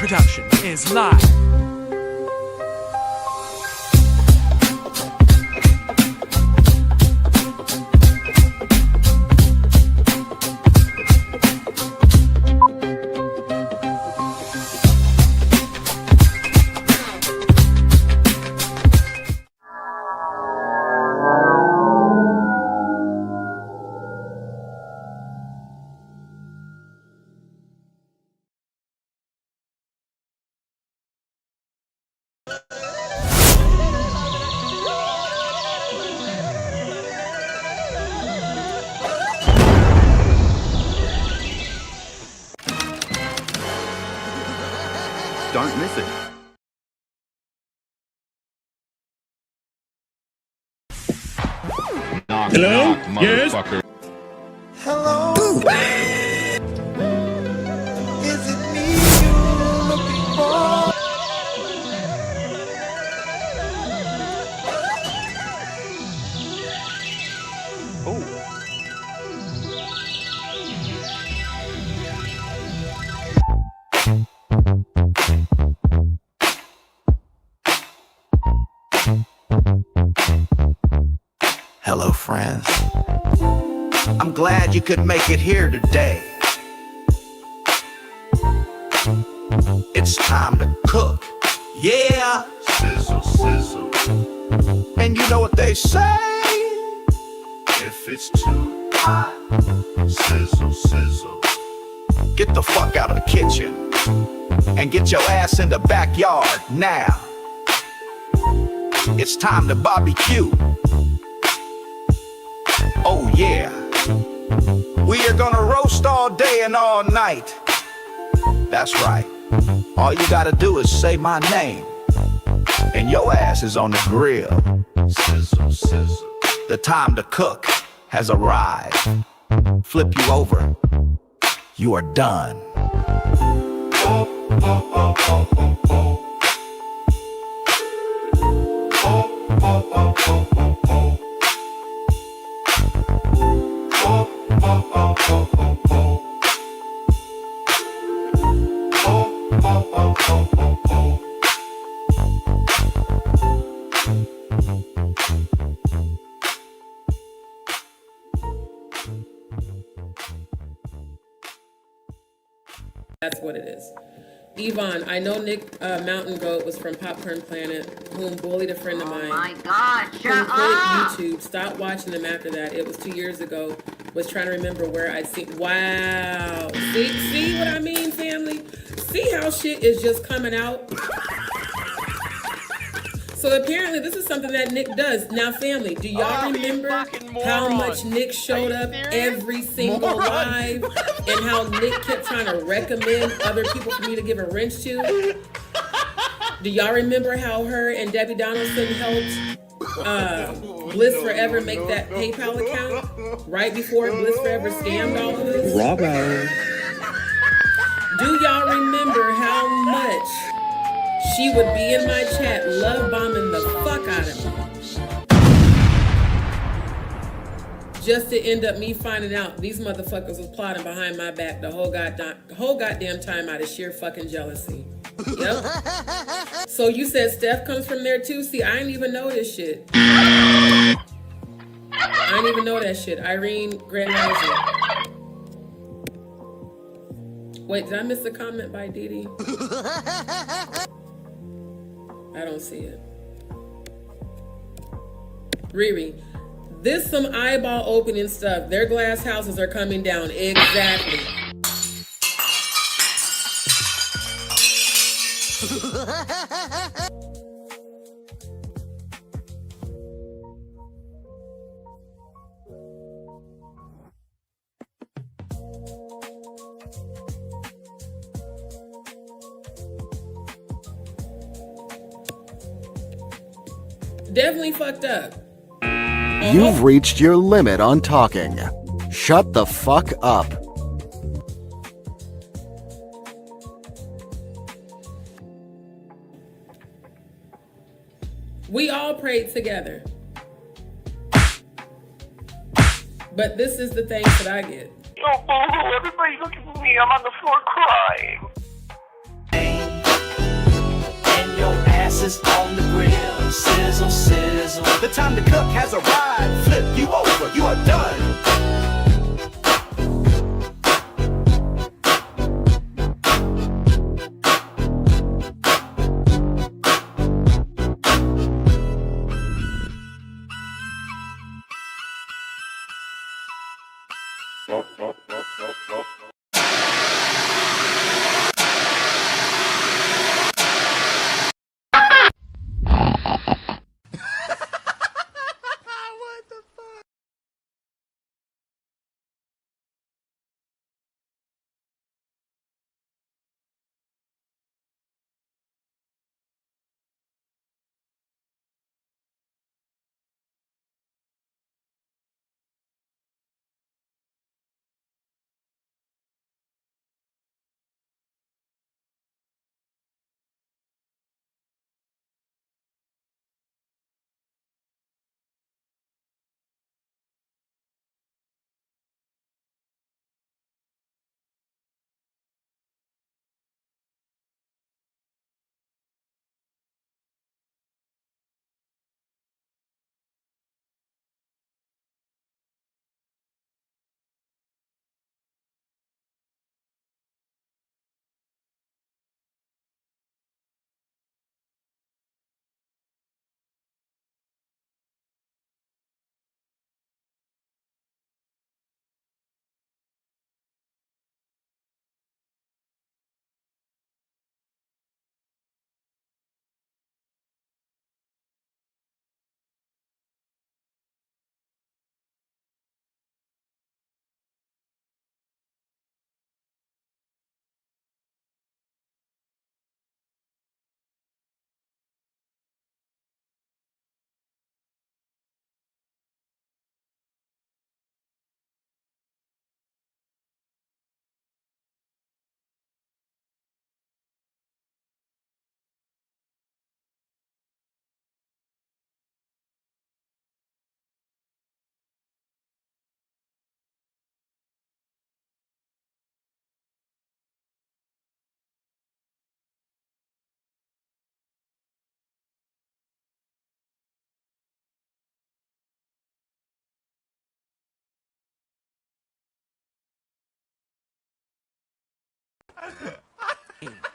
production is live. Don't miss it. Hello? Yes? Hello? Is it me you're looking for? Hello, friends. I'm glad you could make it here today. It's time to cook. Yeah. Sizzle, sizzle. And you know what they say? If it's too hot, sizzle, sizzle. Get the fuck out of the kitchen and get your ass in the backyard now. It's time to BBQ. Oh yeah. We are gonna roast all day and all night. That's right. All you gotta do is say my name, and your ass is on the grill. Sizzle, sizzle. The time to cook has arrived. Flip you over. You are done. Oh, oh, oh, oh, oh, oh. Oh, oh, oh, oh, oh, oh. Oh, oh, oh, oh, oh, oh. Oh, oh, oh, oh, oh, oh. That's what it is. Yvonne, I know Nick Mountain Goat was from Popcorn Planet, whom bullied a friend of mine. Oh my God, shut who up! quit YouTube, stopped watching them after that. It was 2 years ago. Was trying to remember where I'd seen. Wow. See what I mean, family? See how shit is just coming out? So apparently this is something that Nick does. Now, family, do y'all remember how much Nick showed up every single live and how Nick kept trying to recommend other people for me to give a wrench to? Do y'all remember how her and Debbie Donaldson helped Bliss Forever make that PayPal account right before Bliss Forever scammed all of us? Bravo. Do y'all remember how much she would be in my chat love bombing the fuck out of me? Just to end up me finding out these motherfuckers was plotting behind my back the whole goddamn time out of sheer fucking jealousy. Yep. So you said Steph comes from there too? See, I didn't even know this shit. I didn't even know that shit. Irene Grand Rising. Wait, did I miss a comment by Dee Dee? I don't see it. Riri, this some eyeball opening stuff. Their glass houses are coming down. Exactly. Definitely fucked up. You've reached your limit on talking. Shut the fuck up. We all prayed together. But this is the thing that I get. Oh, everybody look at me. I'm on the floor crying. is on the grill. Sizzle, sizzle. The time to cook has arrived. Flip you over, you are done.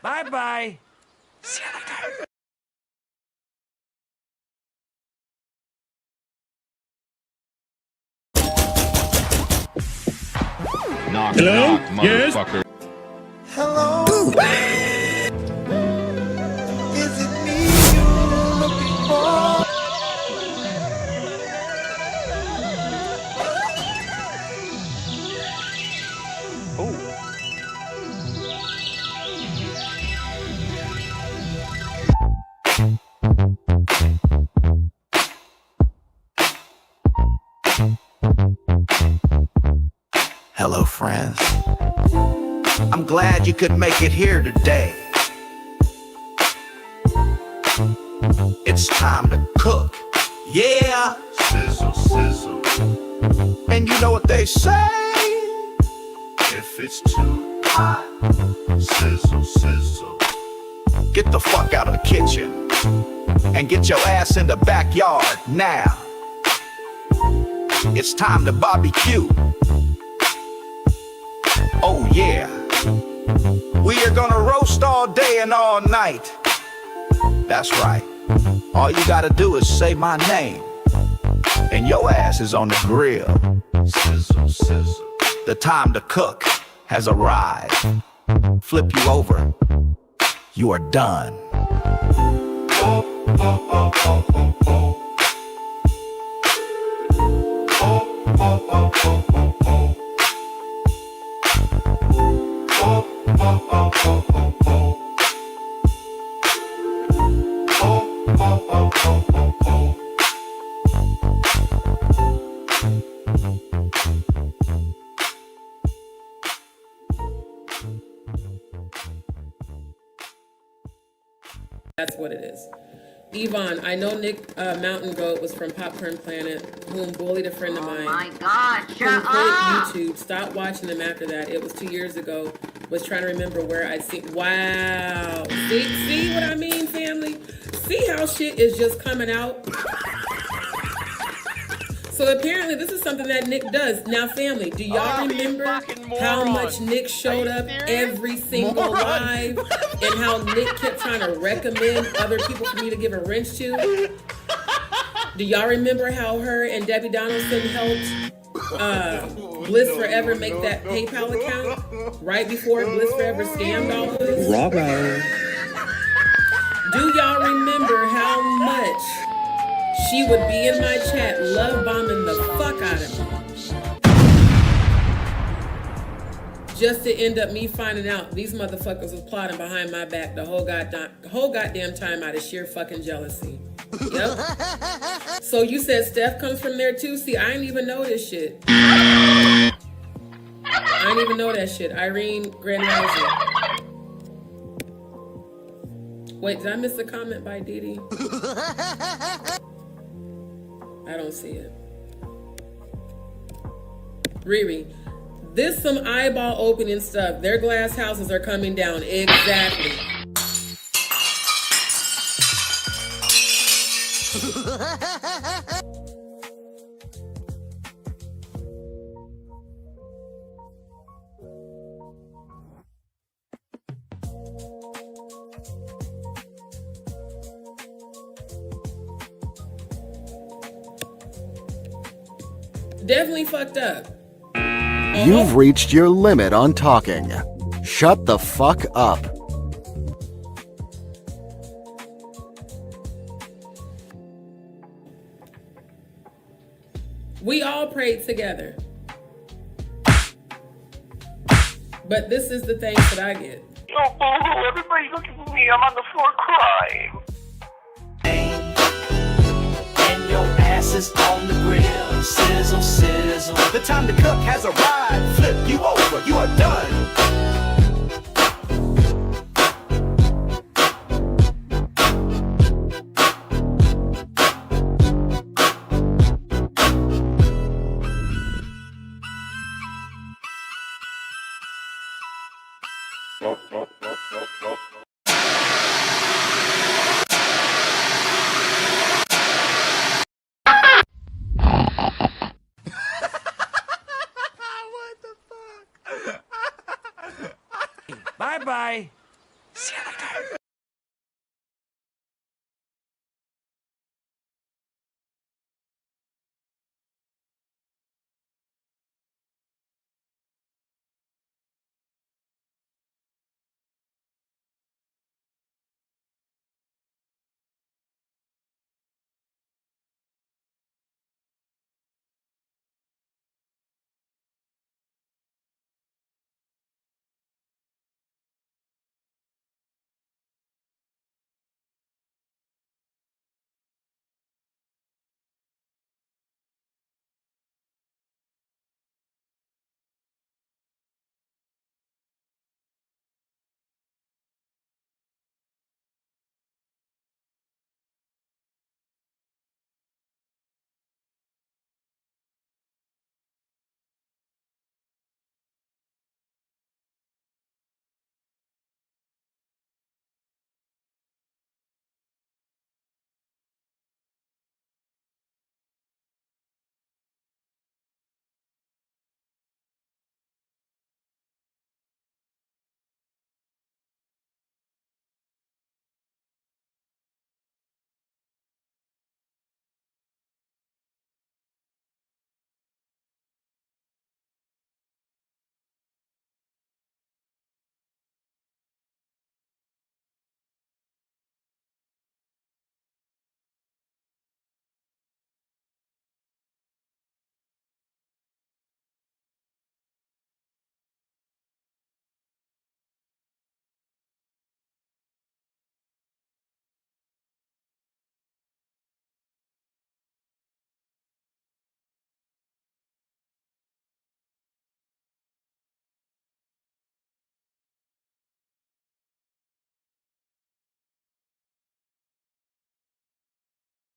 Bye-bye. Knock, knock, motherfucker. Hello. Is it me you're looking for? Hello, friends. I'm glad you could make it here today. It's time to cook. Yeah. Sizzle, sizzle. And you know what they say? If it's too hot, sizzle, sizzle. Get the fuck out of the kitchen and get your ass in the backyard now. It's time to BBQ. Oh yeah. We are gonna roast all day and all night. That's right. All you gotta do is say my name, and your ass is on the grill. Sizzle, sizzle. The time to cook has arrived. Flip you over. You are done. Oh, oh, oh, oh, oh, oh. Oh, oh, oh, oh, oh, oh. Oh, oh, oh, oh, oh, oh. Oh, oh, oh, oh, oh, oh. That's what it is. Yvonne, I know Nick Mountain Goat was from Popcorn Planet, whom bullied a friend of mine. Oh my God, Who shut quit up! YouTube, stopped watching them after that. It was 2 years ago. Was trying to remember where I'd seen. Wow. See what I mean, family? See how shit is just coming out? So apparently this is something that Nick does. Now family, do y'all remember how much Nick showed up every single live and how Nick kept trying to recommend other people for me to give a wrench to? Do y'all remember how her and Debbie Donaldson helped Bliss Forever make that PayPal account right before Bliss Forever scammed all of us? Bravo. Do y'all remember how much she would be in my chat love bombing the fuck out of me? Just to end up me finding out these motherfuckers was plotting behind my back the whole goddamn time out of sheer fucking jealousy. Yep. So you said Steph comes from there too? See, I didn't even know this shit. I didn't even know that shit. Irene Grand Rising. Wait, did I miss a comment by Didi? I don't see it. Riri, this some eyeball opening stuff. Their glass houses are coming down. Exactly. Definitely fucked up. You've reached your limit on talking. Shut the fuck up. We all prayed together. But this is the things that I get. Oh, boo-hoo, everybody look at me. I'm on the floor crying. And your ass is on the grill. Sizzle, sizzle. The time to cook has arrived. Flip you over. You are done. Bye-bye.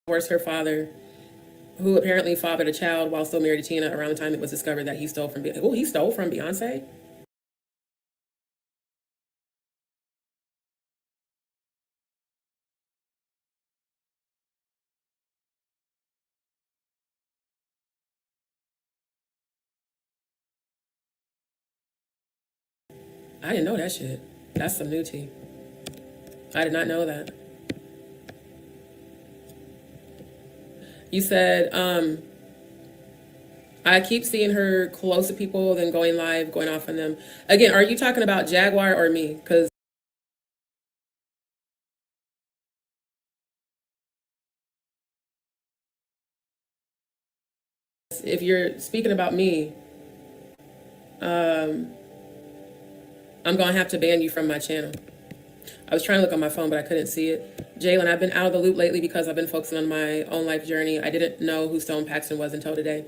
Where's her father, who apparently fathered a child while still married to Tina around the time it was discovered that he stole from Beyonce? I didn't know that shit. That's some new tea. I did not know that. You said, I keep seeing her close to people, then going live, going off on them. Again, are you talking about Jaguar or me? Because if you're speaking about me, I'm going to have to ban you from my channel. I was trying to look on my phone, but I couldn't see it. Jalen, I've been out of the loop lately because I've been focusing on my own life journey. I didn't know who Stone Paxton was until today.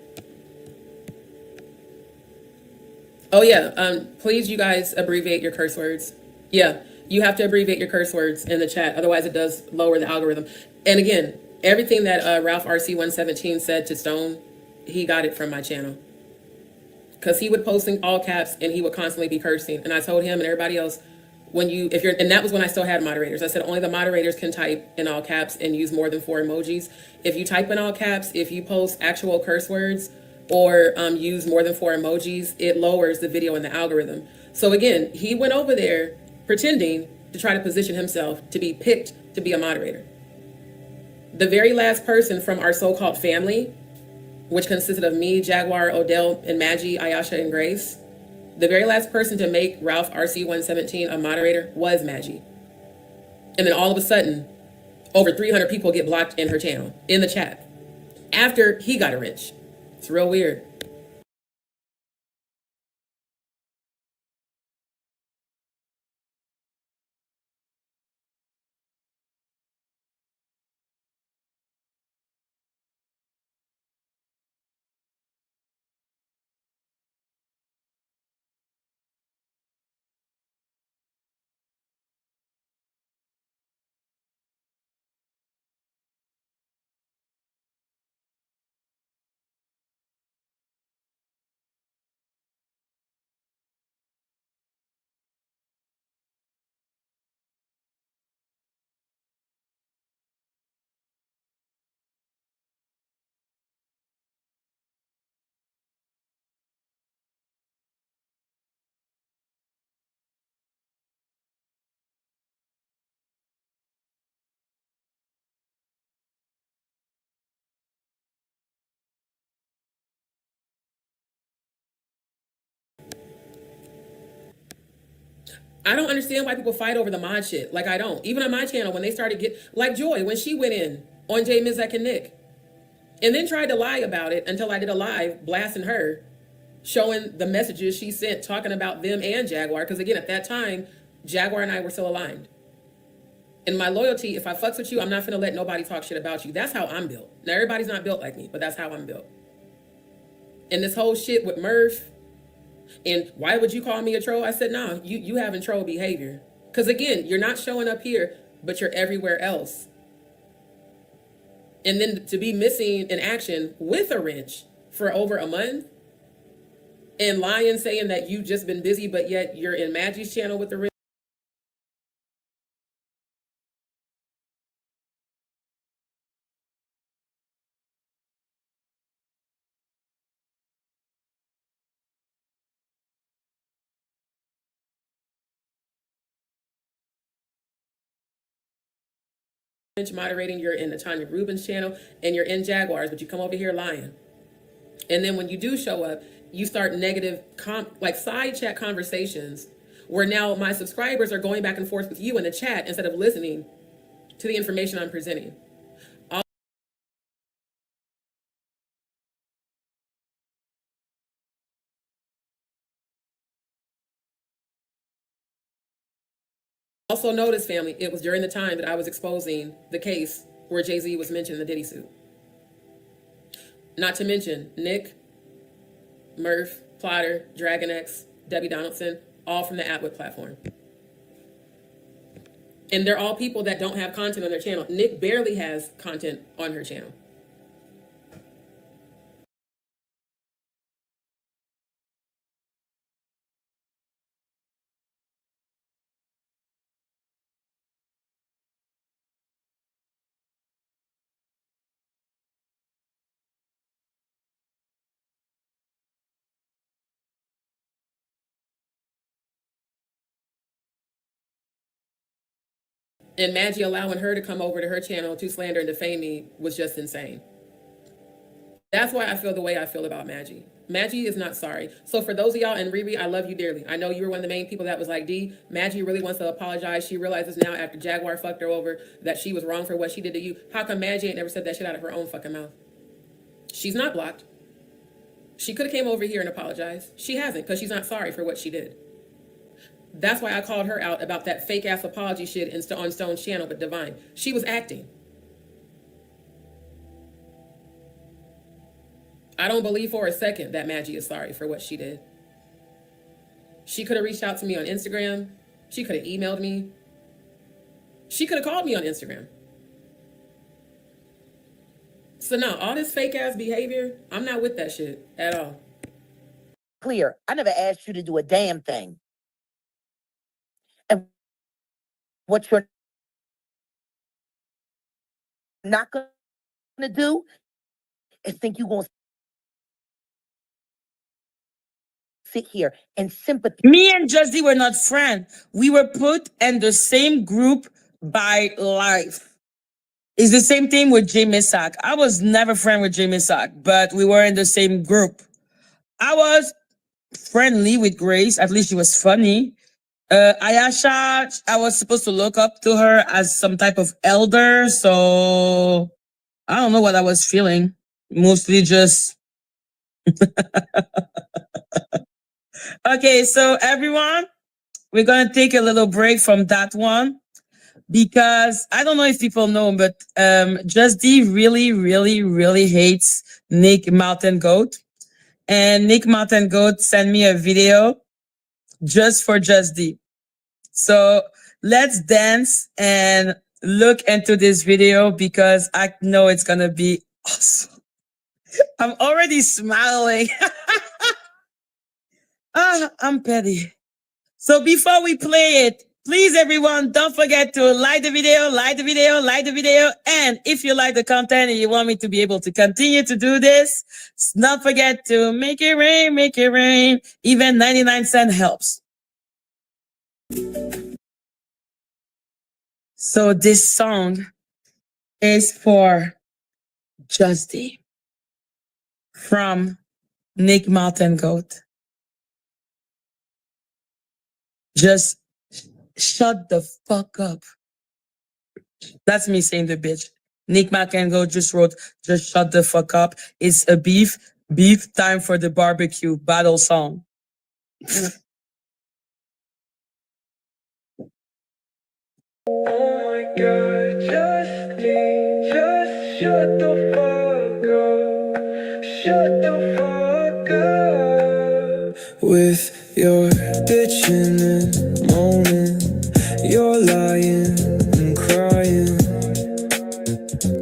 Oh, yeah. Please, you guys, abbreviate your curse words. Yeah, you have to abbreviate your curse words in the chat. Otherwise, it does lower the algorithm. And again, everything that Ralph RC117 said to Stone, he got it from my channel. Because he would post in all caps and he would constantly be cursing. And I told him and everybody else, and that was when I still had moderators. I said only the moderators can type in all caps and use more than 4 emojis. If you type in all caps, if you post actual curse words or use more than 4 emojis, it lowers the video in the algorithm. So again, he went over there pretending to try to position himself to be picked to be a moderator. The very last person from our so-called family, which consisted of me, Jaguar, Odell, and Maggie, Ayasha, and Grace, the very last person to make Ralph RC117 a moderator was Maggie. And then all of a sudden, over 300 people get blocked in her channel, in the chat, after he got a wrench. It's real weird. I don't understand why people fight over the mod shit. Like, I don't. Even on my channel, when they started like Joy, when she went in on Jay Mizek and Nick, and then tried to lie about it until I did a live blasting her, showing the messages she sent, talking about them and Jaguar. Because again, at that time, Jaguar and I were still aligned. And my loyalty, if I fucks with you, I'm not gonna let nobody talk shit about you. That's how I'm built. Now, everybody's not built like me, but that's how I'm built. And this whole shit with Murph, and why would you call me a troll? I said, no, you having troll behavior. Because again, you're not showing up here, but you're everywhere else. And then to be missing in action with a wrench for over a month and lying, saying that you've just been busy, but yet you're in Maggie's channel with the wrench. Moderating, you're in the Tanya Rubin's channel and you're in Jaguars, but you come over here lying. And then when you do show up, you start negative like side chat conversations where now my subscribers are going back and forth with you in the chat instead of listening to the information I'm presenting. Also notice, family, it was during the time that I was exposing the case where Jay-Z was mentioned in the Diddy suit. Not to mention Nick, Murph, Plotter, Dragon X, Debbie Donaldson, all from the Atwood platform. And they're all people that don't have content on their channel. Nick barely has content on her channel. And Maggie allowing her to come over to her channel to slander and defame me was just insane. That's why I feel the way I feel about Maggie. Maggie is not sorry. So for those of y'all, and Riri, I love you dearly. I know you were one of the main people that was like, D, Maggie really wants to apologize. She realizes now after Jaguar fucked her over that she was wrong for what she did to you. How come Maggie ain't never said that shit out of her own fucking mouth? She's not blocked. She could have came over here and apologized. She hasn't, because she's not sorry for what she did. That's why I called her out about that fake ass apology shit on Stone's channel with Divine. She was acting. I don't believe for a second that Maggie is sorry for what she did. She could have reached out to me on Instagram. She could have emailed me. She could have called me on Instagram. So no, all this fake ass behavior, I'm not with that shit at all. Clear. I never asked you to do a damn thing. And what you're not going to do is think you're going to sit here and sympathize. Me and Just Dee were not friends. We were put in the same group by life. It's the same thing with Jay Misak. I was never friend with Jay Misak, but we were in the same group. I was friendly with Grace. At least she was funny. Ayasha, I was supposed to look up to her as some type of elder. So I don't know what I was feeling. Mostly just... Okay, so everyone, we're going to take a little break from that one because I don't know if people know, but Just Dee really hates Nick Mountain Goat. And Nick Mountain Goat sent me a video just for Just Dee. So let's dance and look into this video because I know it's going to be awesome. I'm already smiling. I'm petty. So before we play it, please everyone, don't forget to like the video. And if you like the content and you want me to be able to continue to do this, not forget to make it rain. Even 99 cents helps. So this song is for Just Dee from Nick Mountain Goat. Just shut the fuck up. That's me saying the bitch. Nick McEngo just wrote, just shut the fuck up. It's a beef time for the barbecue battle song. Oh my God, Just Dee, just shut the fuck up. Shut the fuck up. With your bitching and moaning, you're lying and crying.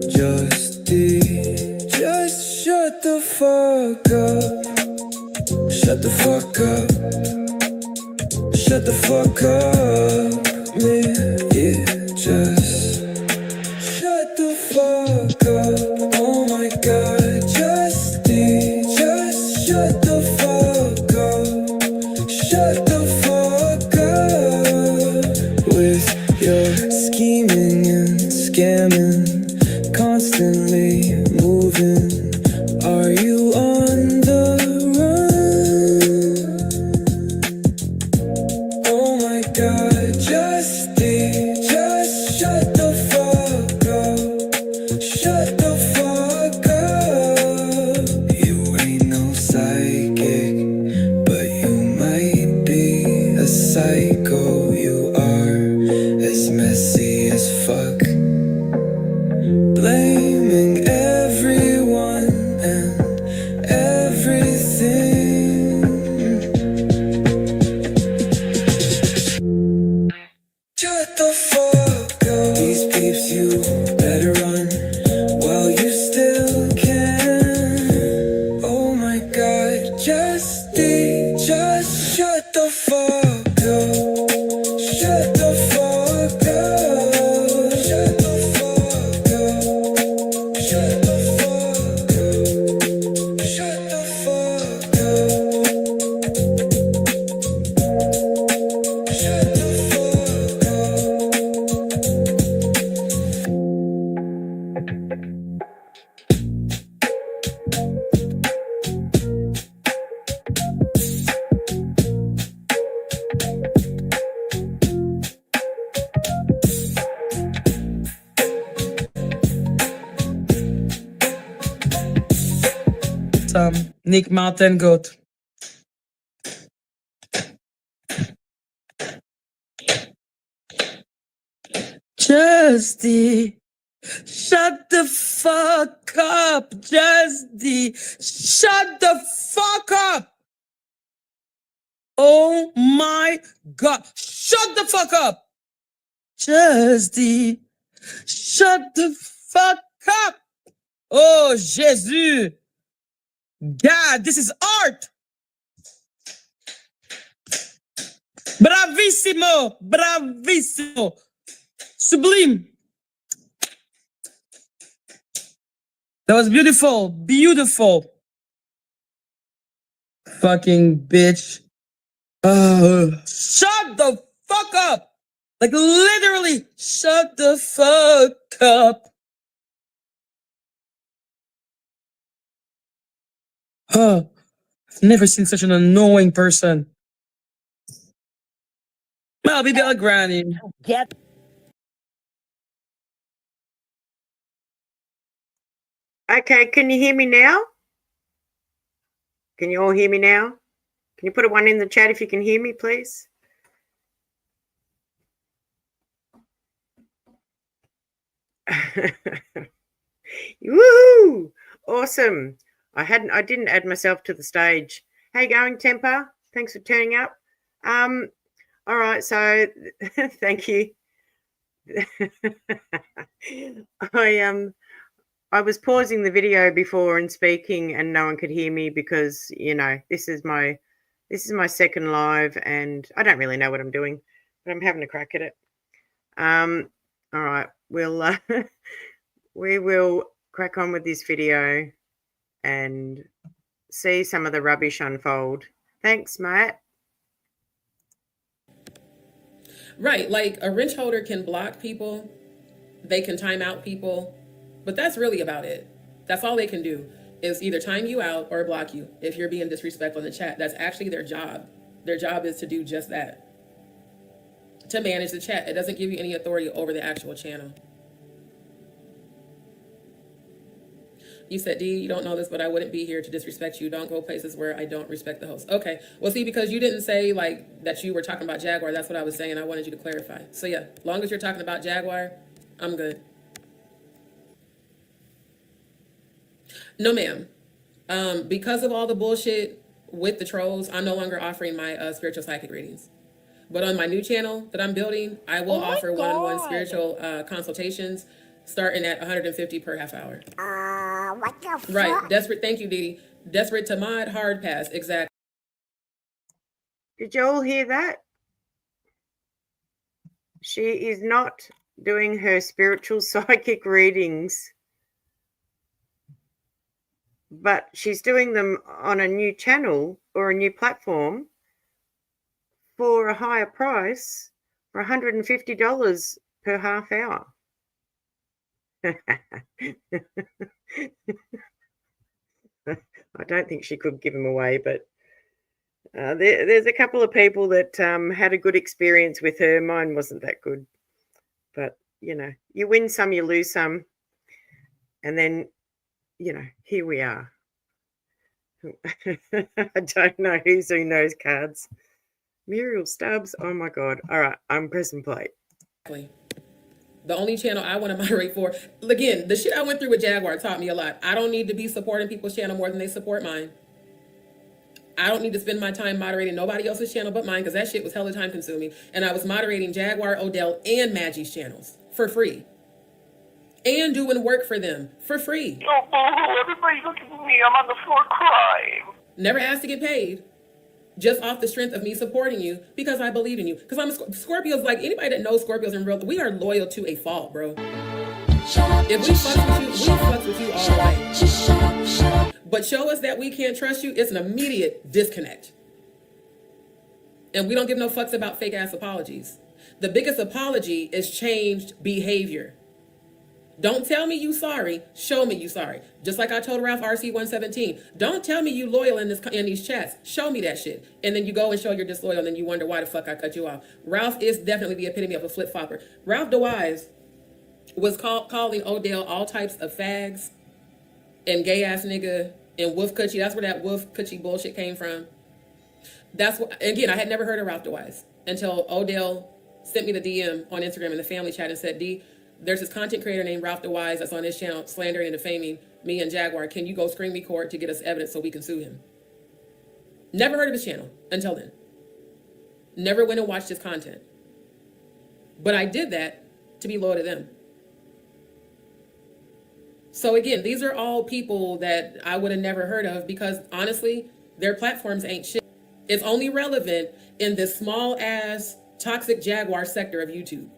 Just Dee, just shut the fuck up. Shut the fuck up. Shut the fuck up. Yeah, just shut the fuck up. Oh my God, Just Dee, just shut the fuck up. Shut the fuck up. With your scheming and scamming, constantly moving. Are you on the run? Oh my God, Just Dee, just shut the fuck up. Shut the fuck up. You ain't no psychic, but you might be a psycho. You are as messy as fuck, blaming everyone and everything. Shut the fuck up. These peeps, you better run while you still can. Oh my God, Just Dee, just shut the fuck up. Shut the fuck up. Shut the fuck up. Shut the fuck up. Shut the fuck up. Shut the fuck up. Nick Mountain Goat. Just Dee, shut the fuck up. Just Dee, shut the fuck up. Oh my God, shut the fuck up. Just Dee, shut the fuck up. Oh, Jesus. God, this is art. Bravissimo, bravissimo. Sublime. That was beautiful, beautiful. Fucking bitch. Shut the fuck up. Like literally, shut the fuck up. I've never seen such an annoying person. Well, baby, I'll granny. Get Okay, can you hear me now? Can you all hear me now? Can you put a 1 in the chat if you can hear me, please? Woohoo! Awesome. I didn't add myself to the stage. How you going, Temper? Thanks for turning up. All right, so thank you. I was pausing the video before and speaking, and no one could hear me because, you know, this is my second live, and I don't really know what I'm doing, but I'm having a crack at it. All right, we'll we will crack on with this video and see some of the rubbish unfold. Thanks, Matt. Right, like a wrench holder can block people, they can time out people, but that's really about it. That's all they can do is either time you out or block you if you're being disrespectful in the chat. That's actually their job. Their job is to do just that, to manage the chat. It doesn't give you any authority over the actual channel. You said, Dee, you don't know this, but I wouldn't be here to disrespect you. Don't go places where I don't respect the host. Okay. Well, see, because you didn't say like that you were talking about Jaguar. That's what I was saying. I wanted you to clarify. So yeah, long as you're talking about Jaguar, I'm good. No, ma'am. Because of all the bullshit with the trolls, I'm no longer offering my spiritual psychic readings. But on my new channel that I'm building, I will offer one-on-one spiritual consultations starting at $150 per half hour. what the fuck? Right. Desperate. Thank you, Dee. Desperate to mod, hard pass. Exactly. Did you all hear that? She is not doing her spiritual psychic readings, but she's doing them on a new channel or a new platform for a higher price for $150 per half hour. I don't think she could give them away, but there's a couple of people that had a good experience with her. Mine wasn't that good, but you know, you win some, you lose some, and then, you know, here we are. I don't know who's who knows cards. Muriel Stubbs. Oh my God. All right, I'm pressing play. The only channel I want to moderate for, again, the shit I went through with Jaguar taught me a lot. I don't need to be supporting people's channel more than they support mine. I don't need to spend my time moderating nobody else's channel but mine, because that shit was hella time consuming. And I was moderating Jaguar, Odell, and Maggie's channels for free. And doing work for them for free. Oh, boo-hoo, everybody's looking at me. I'm on the floor crying. Never asked to get paid. Just off the strength of me supporting you because I believe in you. Because I'm Scorpios, like anybody that knows Scorpios in real, we are loyal to a fault, bro. If we fuck with you, we fuck with you all the way. But show us that we can't trust you, it's an immediate disconnect. And we don't give no fucks about fake ass apologies. The biggest apology is changed behavior. Don't tell me you sorry, show me you sorry. Just like I told Ralph RC117, don't tell me you loyal in these chats, show me that shit. And then you go and show you're disloyal, and then you wonder why the fuck I cut you off. Ralph is definitely the epitome of a flip-flopper. Ralph DeWise was calling Odell all types of fags and gay ass nigga in Wolf Coochie. That's where that Wolf Coochie bullshit came from. That's what, again, I had never heard of Ralph DeWise until Odell sent me the DM on Instagram in the family chat and said, D, there's this content creator named Ralph DeWise that's on his channel slandering and defaming me and Jaguar. Can you go screen record to get us evidence so we can sue him? Never heard of his channel until then. Never went and watched his content. But I did that to be loyal to them. So again, these are all people that I would have never heard of because honestly, their platforms ain't shit. It's only relevant in this small ass toxic Jaguar sector of YouTube.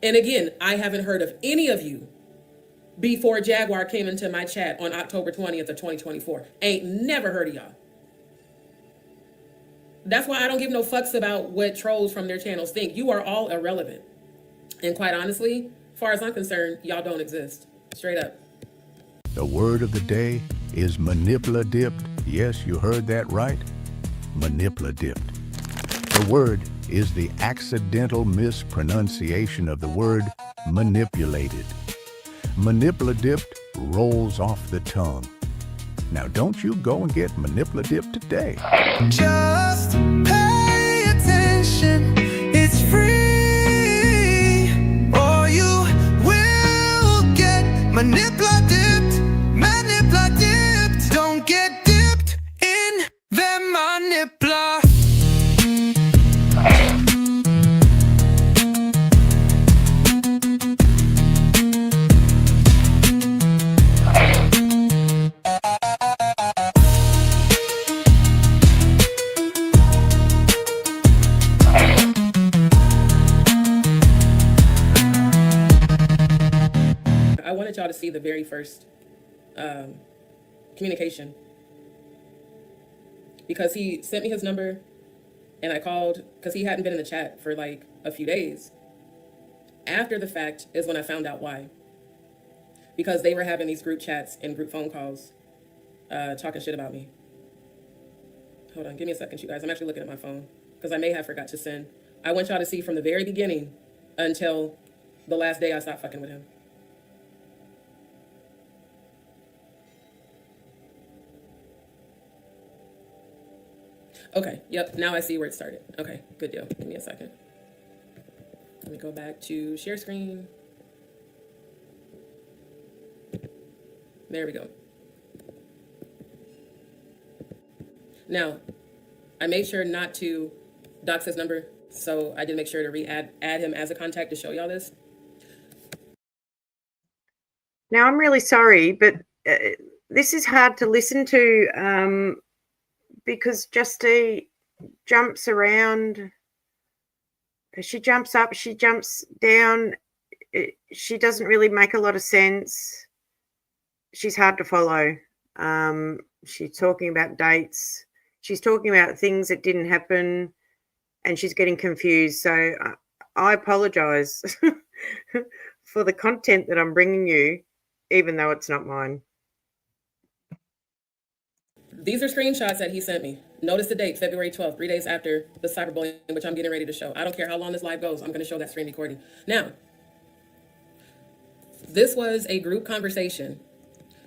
And again, I haven't heard of any of you before Jaguar came into my chat on October 20th of 2024. Ain't never heard of y'all. That's why I don't give no fucks about what trolls from their channels think. You are all irrelevant. And quite honestly, as far as I'm concerned, y'all don't exist. Straight up. The word of the day is manipuladipped. Yes, you heard that right. Manipuladipped. The word is the accidental mispronunciation of the word manipulated. Manipuladipped rolls off the tongue. Now don't you go and get manipuladipped today. Just pay attention, it's free, or you will get manipuladipped, manipuladipped. Don't get dipped in them manipula. I wanted y'all to see the very first communication because he sent me his number and I called because he hadn't been in the chat for like a few days. After the fact is when I found out why. Because they were having these group chats and group phone calls talking shit about me. Hold on, give me a second, you guys. I'm actually looking at my phone because I may have forgot to send. I want y'all to see from the very beginning until the last day I stopped fucking with him. Okay, yep, now I see where it started. Okay, good deal. Give me a second. Let me go back to share screen. There we go. Now, I made sure not to dox his number, so I did make sure to add him as a contact to show y'all this. Now, I'm really sorry, but this is hard to listen to because Just Dee jumps around. She jumps up, she jumps down. She doesn't really make a lot of sense. She's hard to follow. She's talking about dates. She's talking about things that didn't happen, and she's getting confused. So I apologize for the content that I'm bringing you, even though it's not mine. These are screenshots that he sent me. Notice the date, February 12th, 3 days after the cyberbullying, which I'm getting ready to show. I don't care how long this live goes. I'm going to show that screen recording. Now, this was a group conversation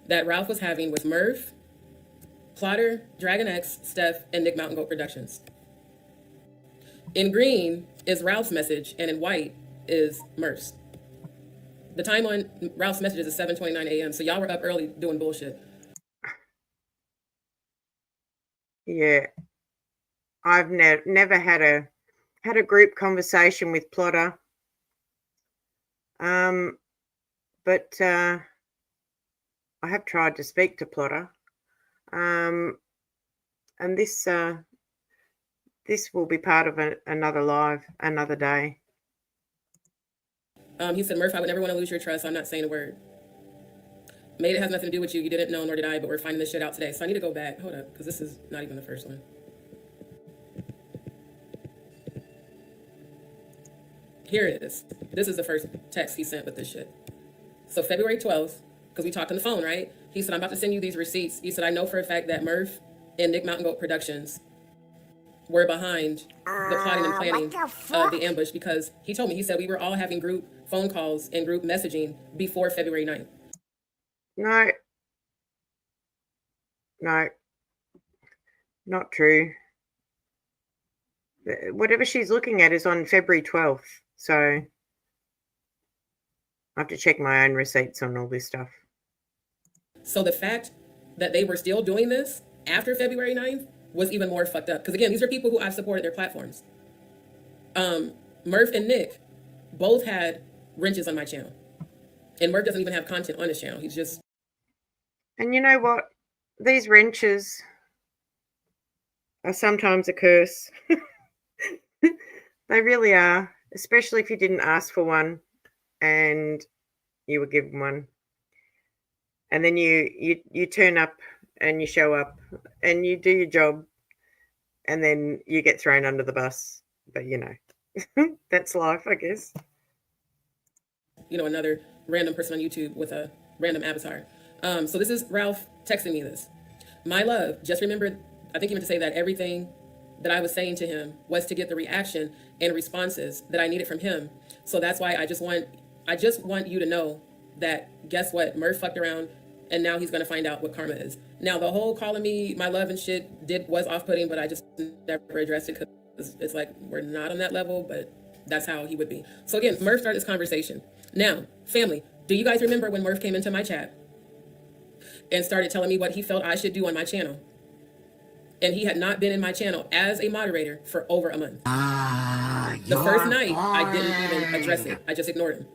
that Ralph was having with Murph, Plotter, Dragon X, Steph, and Nick Mountain Goat Productions. In green is Ralph's message, and in white is Murph's. The time on Ralph's messages is 7:29 a.m., so y'all were up early doing bullshit. Yeah, I've never had a group conversation with Plotter, but I have tried to speak to Plotter, and this will be part of another live, another day. He said, Murph, I would never want to lose your trust. I'm not saying a word. Made it has nothing to do with you. You didn't know, nor did I, but we're finding this shit out today. So I need to go back. Hold up, because this is not even the first one. Here it is. This is the first text he sent with this shit. So February 12th, because we talked on the phone, right? He said, I'm about to send you these receipts. He said, I know for a fact that Murph and Nick Mountain Goat Productions were behind the plotting and planning the ambush, because he told me, he said we were all having group phone calls and group messaging before February 9th. No, No, not true. Whatever she's looking at is on February 12th. So I have to check my own receipts on all this stuff. So the fact that they were still doing this after February 9th was even more fucked up. Because again, these are people who I've supported their platforms. Murph and Nick both had wrenches on my channel. And Murph doesn't even have content on his channel. He's just... And you know what? These wrenches are sometimes a curse. They really are. Especially if you didn't ask for one and you were given one. And then you turn up and you show up and you do your job and then you get thrown under the bus. But, you know, that's life, I guess. You know, another random person on YouTube with a random avatar. So this is Ralph texting me this. My love, just remember, I think he meant to say that everything that I was saying to him was to get the reaction and responses that I needed from him. So that's why I just want you to know that, guess what? Murph fucked around and now he's going to find out what karma is. Now, the whole calling me my love and shit was off-putting, but I just never addressed it because it's like we're not on that level, but that's how he would be. So again, Murph started this conversation. Now, family, do you guys remember when Murph came into my chat and started telling me what he felt I should do on my channel? And he had not been in my channel as a moderator for over a month. The first night, I didn't even address it. I just ignored him.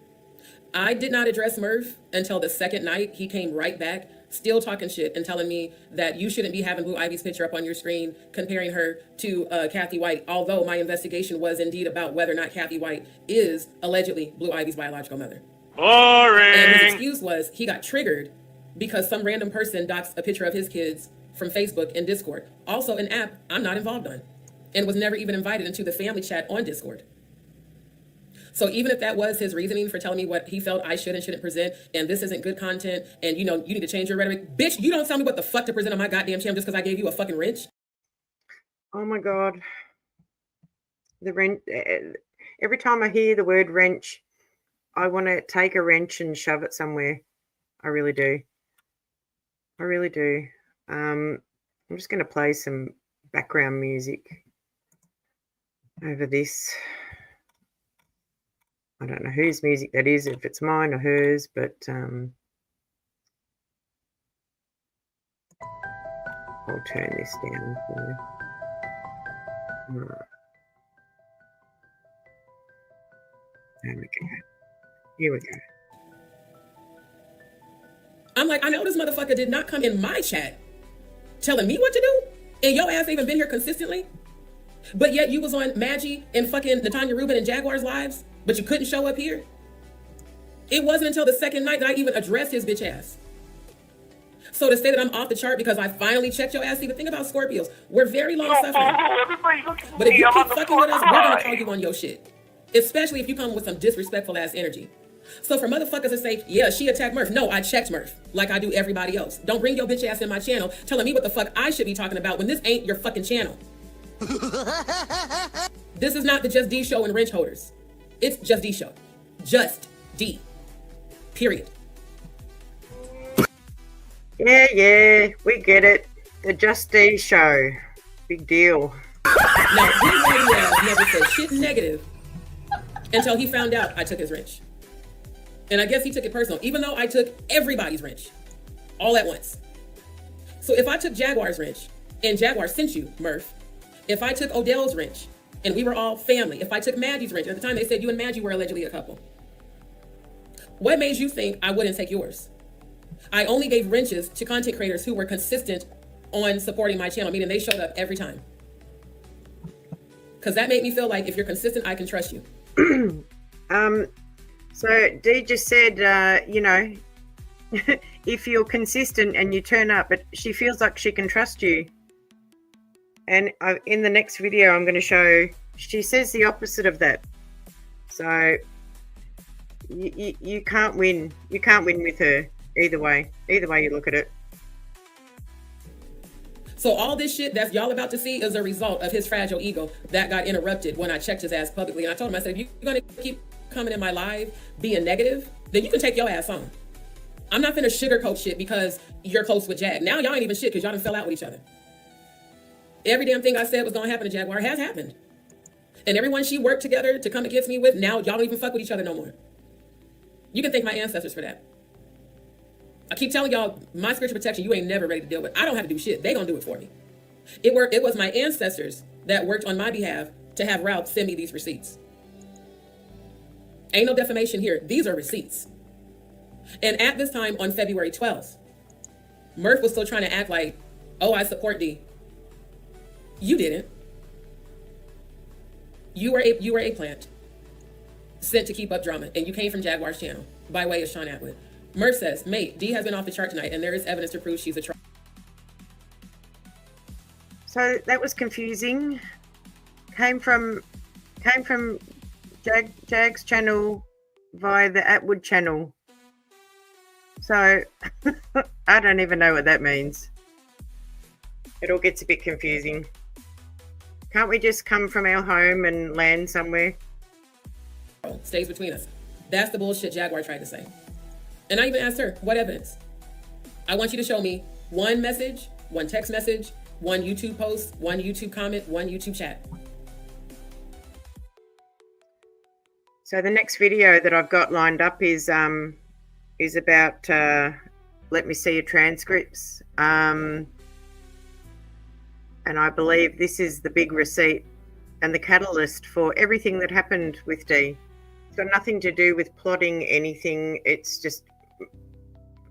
I did not address Murph until the second night. He came right back, still talking shit and telling me that you shouldn't be having Blue Ivy's picture up on your screen, comparing her to Kathy White, although my investigation was indeed about whether or not Kathy White is allegedly Blue Ivy's biological mother. Boring. And his excuse was he got triggered because some random person doxed a picture of his kids from Facebook and Discord. Also an app I'm not involved on and was never even invited into the family chat on Discord. So even if that was his reasoning for telling me what he felt I should and shouldn't present, and this isn't good content, and you know, you need to change your rhetoric, bitch, you don't tell me what the fuck to present on my goddamn channel just because I gave you a fucking wrench. Oh my God. The wrench. Every time I hear the word wrench, I want to take a wrench and shove it somewhere. I really do. I really do. I'm just going to play some background music over this. I don't know whose music that is, if it's mine or hers, but I'll turn this down for you. Right. There we go. Here we go. I'm like, I know this motherfucker did not come in my chat telling me what to do, and your ass even been here consistently, but yet you was on Maggie and fucking Natanya Rubin and Jaguar's lives, but you couldn't show up here. It wasn't until the second night that I even addressed his bitch ass. So to say that I'm off the chart because I finally checked your ass, even think about Scorpios. We're very long suffering. Everybody look at But if me. you I'm keep on the fucking with us, we're gonna call line. you on your shit. Especially if you come with some disrespectful ass energy. So for motherfuckers to say, yeah, she attacked Murph. No, I checked Murph like I do everybody else. Don't bring your bitch ass in my channel telling me what the fuck I should be talking about when this ain't your fucking channel. This is not the Just Dee Show and wrench holders. It's Just Dee Show. Just Dee. Period. Yeah, we get it. The Just Dee Show. Big deal. Now, his lady ass never said shit negative until he found out I took his wrench. And I guess he took it personal, even though I took everybody's wrench all at once. So if I took Jaguar's wrench and Jaguar sent you, Murph, if I took Odell's wrench and we were all family, if I took Maggie's wrench, at the time they said you and Maggie were allegedly a couple, what made you think I wouldn't take yours? I only gave wrenches to content creators who were consistent on supporting my channel, meaning they showed up every time. Because that made me feel like if you're consistent, I can trust you. So Dee just said, you know, if you're consistent and you turn up, but she feels like she can trust you. And in the next video, I'm going to show, she says the opposite of that. So you can't win. You can't win with her either way you look at it. So all this shit that y'all about to see is a result of his fragile ego that got interrupted when I checked his ass publicly. And I told him, I said, if you're going to keep coming in my live being negative, then you can take your ass on. I'm not finna sugarcoat shit because you're close with Jag. Now y'all ain't even shit because y'all done fell out with each other. Every damn thing I said was gonna happen to Jaguar has happened. And everyone she worked together to come against me with, now y'all don't even fuck with each other no more. You can thank my ancestors for that. I keep telling y'all, my spiritual protection, you ain't never ready to deal with. I don't have to do shit. They gonna do it for me. It was my ancestors that worked on my behalf to have Ralph send me these receipts. Ain't no defamation here. These are receipts. And at this time on February 12th, Murph was still trying to act like, oh, I support Dee. You didn't. You were a plant sent to keep up drama, and you came from Jaguar's channel by way of Sean Atwood. Murph says, mate, Dee has been off the chart tonight, and there is evidence to prove she's a troll. So that was confusing. Came from Jag's channel via the Atwood channel. So I don't even know what that means. It all gets a bit confusing. Can't we just come from our home and land somewhere? Stays between us. That's the bullshit Jaguar tried to say. And I even asked her, what evidence? I want you to show me one message, one text message, one YouTube post, one YouTube comment, one YouTube chat. So the next video that I've got lined up is about let me see your transcripts. And I believe this is the big receipt and the catalyst for everything that happened with Dee. It's got nothing to do with plotting anything. It's just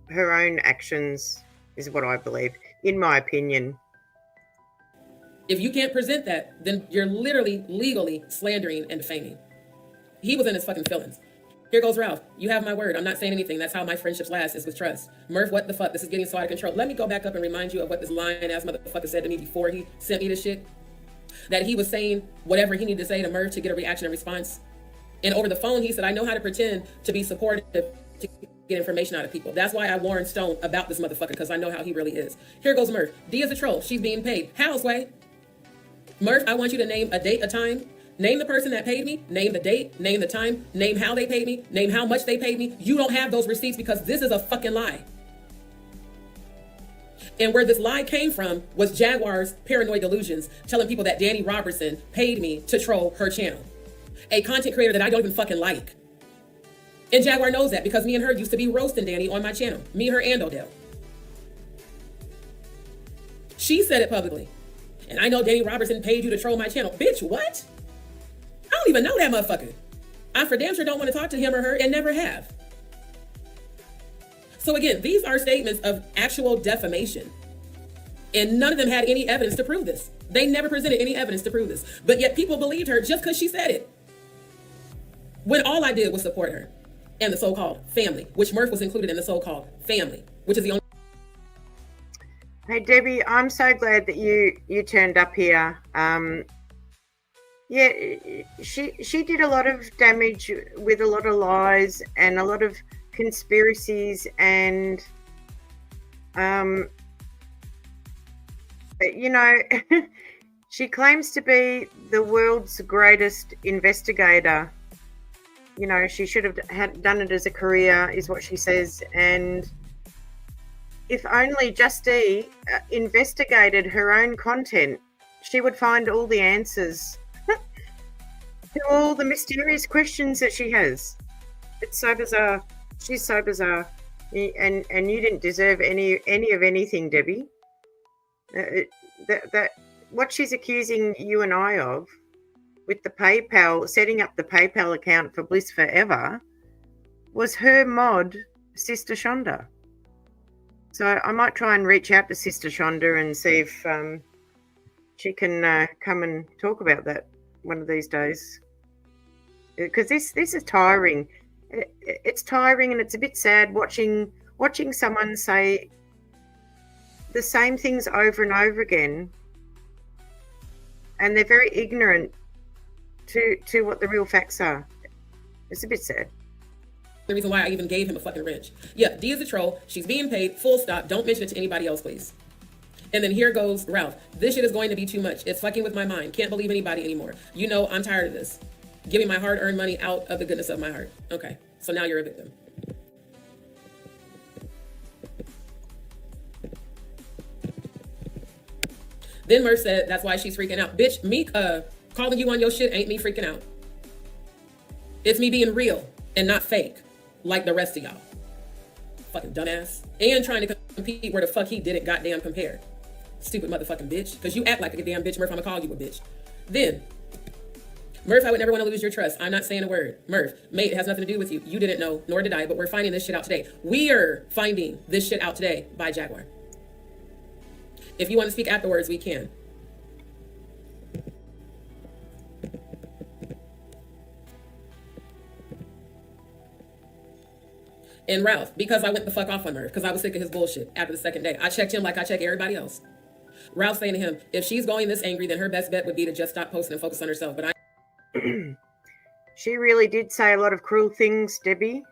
her own actions is what I believe, in my opinion. If you can't present that, then you're literally legally slandering and defaming. He was in his fucking feelings. Here goes Ralph. You have my word. I'm not saying anything. That's how my friendships last, is with trust. Murph, what the fuck? This is getting so out of control. Let me go back up and remind you of what this lying-ass motherfucker said to me before he sent me this shit. That he was saying whatever he needed to say to Murph to get a reaction and response. And over the phone, he said, I know how to pretend to be supportive to get information out of people. That's why I warned Stone about this motherfucker, because I know how he really is. Here goes Murph. Dee is a troll. She's being paid. How's way? Murph, I want you to name a date, a time. Name the person that paid me, name the date, name the time, name how they paid me, name how much they paid me. You don't have those receipts because this is a fucking lie. And where this lie came from was Jaguar's paranoid delusions, telling people that Danny Robertson paid me to troll her channel. A content creator that I don't even fucking like. And Jaguar knows that because me and her used to be roasting Danny on my channel. Me, her, and Odell. She said it publicly. And I know Danny Robertson paid you to troll my channel. Bitch, what? I don't even know that motherfucker. I for damn sure don't want to talk to him or her and never have. So again, these are statements of actual defamation. And none of them had any evidence to prove this. They never presented any evidence to prove this. But yet people believed her just because she said it. When all I did was support her and the so-called family, which Murph was included in the so-called family, which is the only... Hey, Debbie, I'm so glad that you turned up here. Yeah, she did a lot of damage with a lot of lies and a lot of conspiracies, and you know, she claims to be the world's greatest investigator. You know, she should have done it as a career, is what she says. And if only Just Dee investigated her own content, she would find all the answers to all the mysterious questions that she has. It's so bizarre. She's so bizarre. And you didn't deserve any of anything, Debbie. That what she's accusing you and I of, with the PayPal, setting up the PayPal account for Bliss Forever, was her mod, Sister Shonda. So I might try and reach out to Sister Shonda and see if she can come and talk about that one of these days. Because this is tiring. It's tiring, and it's a bit sad watching someone say the same things over and over again, and they're very ignorant to what the real facts are. It's a bit sad. The reason why I even gave him a fucking wrench. Yeah, Dee is a troll. She's being paid. Full stop. Don't mention it to anybody else, please. And then here goes Ralph. This shit is going to be too much. It's fucking with my mind. Can't believe anybody anymore. You know, I'm tired of this. Giving my hard-earned money out of the goodness of my heart. Okay, so now you're a victim. Then Murph said that's why she's freaking out. Bitch, me calling you on your shit ain't me freaking out. It's me being real and not fake like the rest of y'all. Fucking dumbass. And trying to compete where the fuck he didn't goddamn compare. Stupid motherfucking bitch. Because you act like a damn bitch, Murph. I'm gonna call you a bitch. Then, Murph, I would never want to lose your trust. I'm not saying a word. Murph, mate, it has nothing to do with you. You didn't know, nor did I, but we're finding this shit out today. We're finding this shit out today by Jaguar. If you want to speak afterwards, we can. And Ralph, because I went the fuck off on Murph, because I was sick of his bullshit after the second day. I checked him like I check everybody else. Ralph saying to him, if she's going this angry, then her best bet would be to just stop posting and focus on herself. But She really did say a lot of cruel things, Debbie.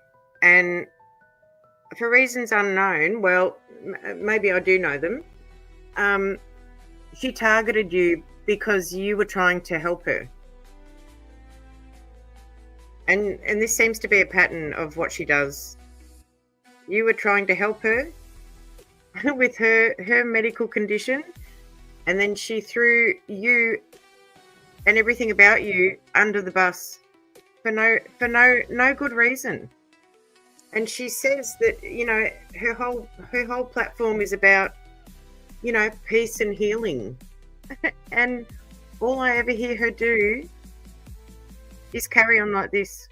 And for reasons unknown, well, maybe I do know them. She targeted you because you were trying to help her. And this seems to be a pattern of what she does. You were trying to help her with her medical condition, and then she threw you and everything about you under the bus for no good reason. And she says that, you know, her whole platform is about, you know, peace and healing. And all I ever hear her do is carry on like this.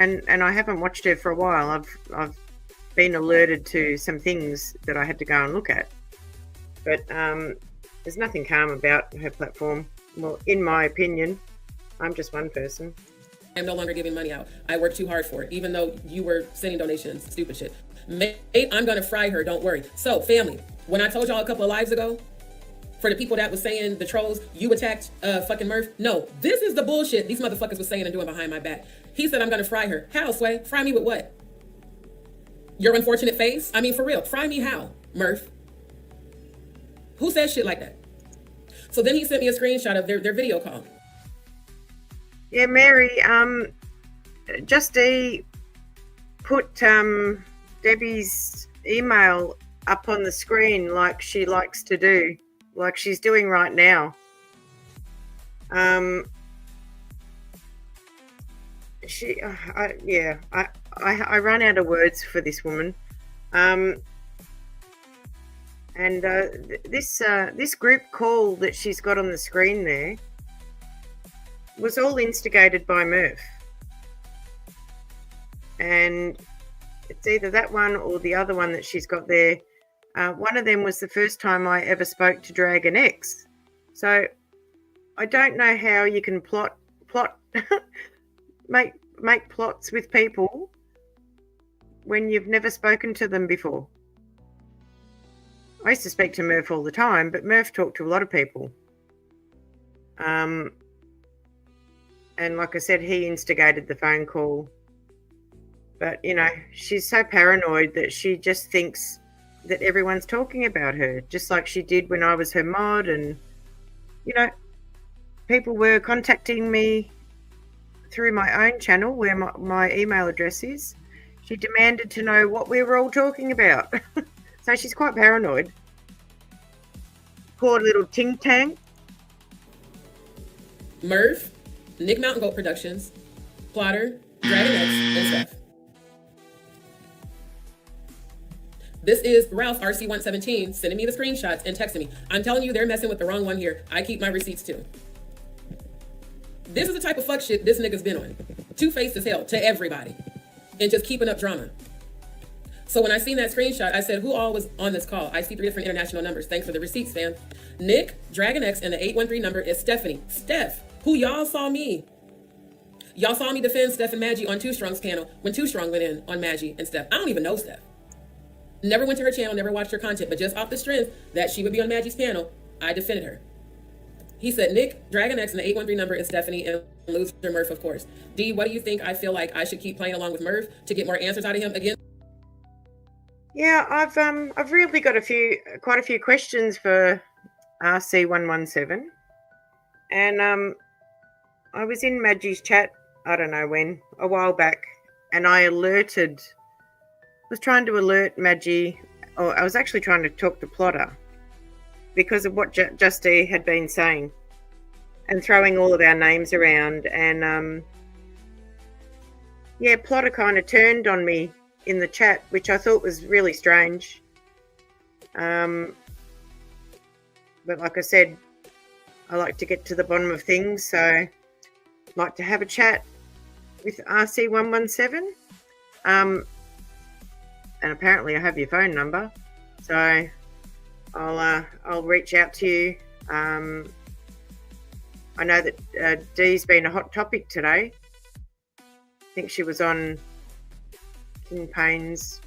And I haven't watched her for a while. I've been alerted to some things that I had to go and look at. But there's nothing calm about her platform. Well, in my opinion, I'm just one person. I'm no longer giving money out. I worked too hard for it, even though you were sending donations, stupid shit. Mate, I'm gonna fry her, don't worry. So, family, when I told y'all a couple of lives ago, for the people that was saying, the trolls, you attacked fucking Murph. No, this is the bullshit these motherfuckers was saying and doing behind my back. He said, I'm gonna fry her. How, Sway? Fry me with what? Your unfortunate face? I mean, for real, fry me how, Murph? Who says shit like that? So then he sent me a screenshot of their video call. Yeah, Mary, Just Dee put Debbie's email up on the screen like she likes to do, like she's doing right now. I run out of words for this woman. This group call that she's got on the screen there was all instigated by Murph. And it's either that one or the other one that she's got there. One of them was the first time I ever spoke to Dragon X. So I don't know how you can plot make plots with people when you've never spoken to them before. I used to speak to Murph all the time, but Murph talked to a lot of people. And like I said, he instigated the phone call. But, you know, she's so paranoid that she just thinks that everyone's talking about her, just like she did when I was her mod. And, you know, people were contacting me through my own channel where my email address is. She demanded to know what we were all talking about. So she's quite paranoid. Poor little ting tang. Murph, Nick Mountain Goat Productions, Plotter, Dragon X, and Steph. This is Ralph RC117 sending me the screenshots and texting me. I'm telling you, they're messing with the wrong one here. I keep my receipts too. This is the type of fuck shit this nigga's been on. Two-faced as hell to everybody. And just keeping up drama. So when I seen that screenshot, I said, who all was on this call? I see 3 different international numbers. Thanks for the receipts, fam. Nick, Dragon X, and the 813 number is Stephanie. Steph, who y'all saw me. Y'all saw me defend Steph and Maggie on Too Strong's panel when Too Strong went in on Maggie and Steph. I don't even know Steph. Never went to her channel, never watched her content, but just off the strength that she would be on Maggie's panel, I defended her. He said, Nick, Dragon X, and the 813 number is Stephanie, and loser Murph, of course. D, what do you think? I feel like I should keep playing along with Murph to get more answers out of him again. Yeah, I've really got quite a few questions for RC117, and I was in Maggie's chat, I don't know when, a while back, and I was trying to alert Maggie, or I was actually trying to talk to Plotter, because of what Just Dee had been saying and throwing all of our names around. And yeah, Plotter kind of turned on me in the chat, which I thought was really strange. But like I said, I like to get to the bottom of things, so I'd like to have a chat with RC117. And apparently I have your phone number, so I'll reach out to you. I know that Dee's been a hot topic today. I think she was on King Payne's.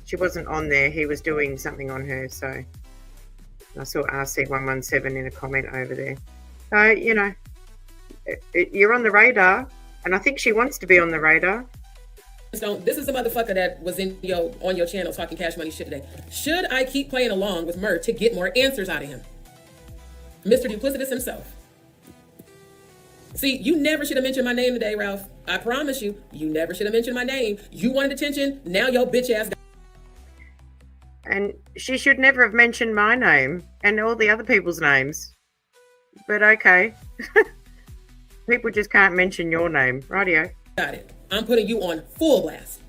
She wasn't on there. He was doing something on her, so I saw RC117 in a comment over there. So, you know, you're on the radar, and I think she wants to be on the radar. So this is the motherfucker that was on your channel talking cash money shit today. Should I keep playing along with Murr to get more answers out of him? Mr. Duplicitous himself. See, you never should have mentioned my name today, Ralph. I promise you, you never should have mentioned my name. You wanted attention, now your bitch ass. And she should never have mentioned my name and all the other people's names. But okay. People just can't mention your name. Rightio. Got it. I'm putting you on full blast.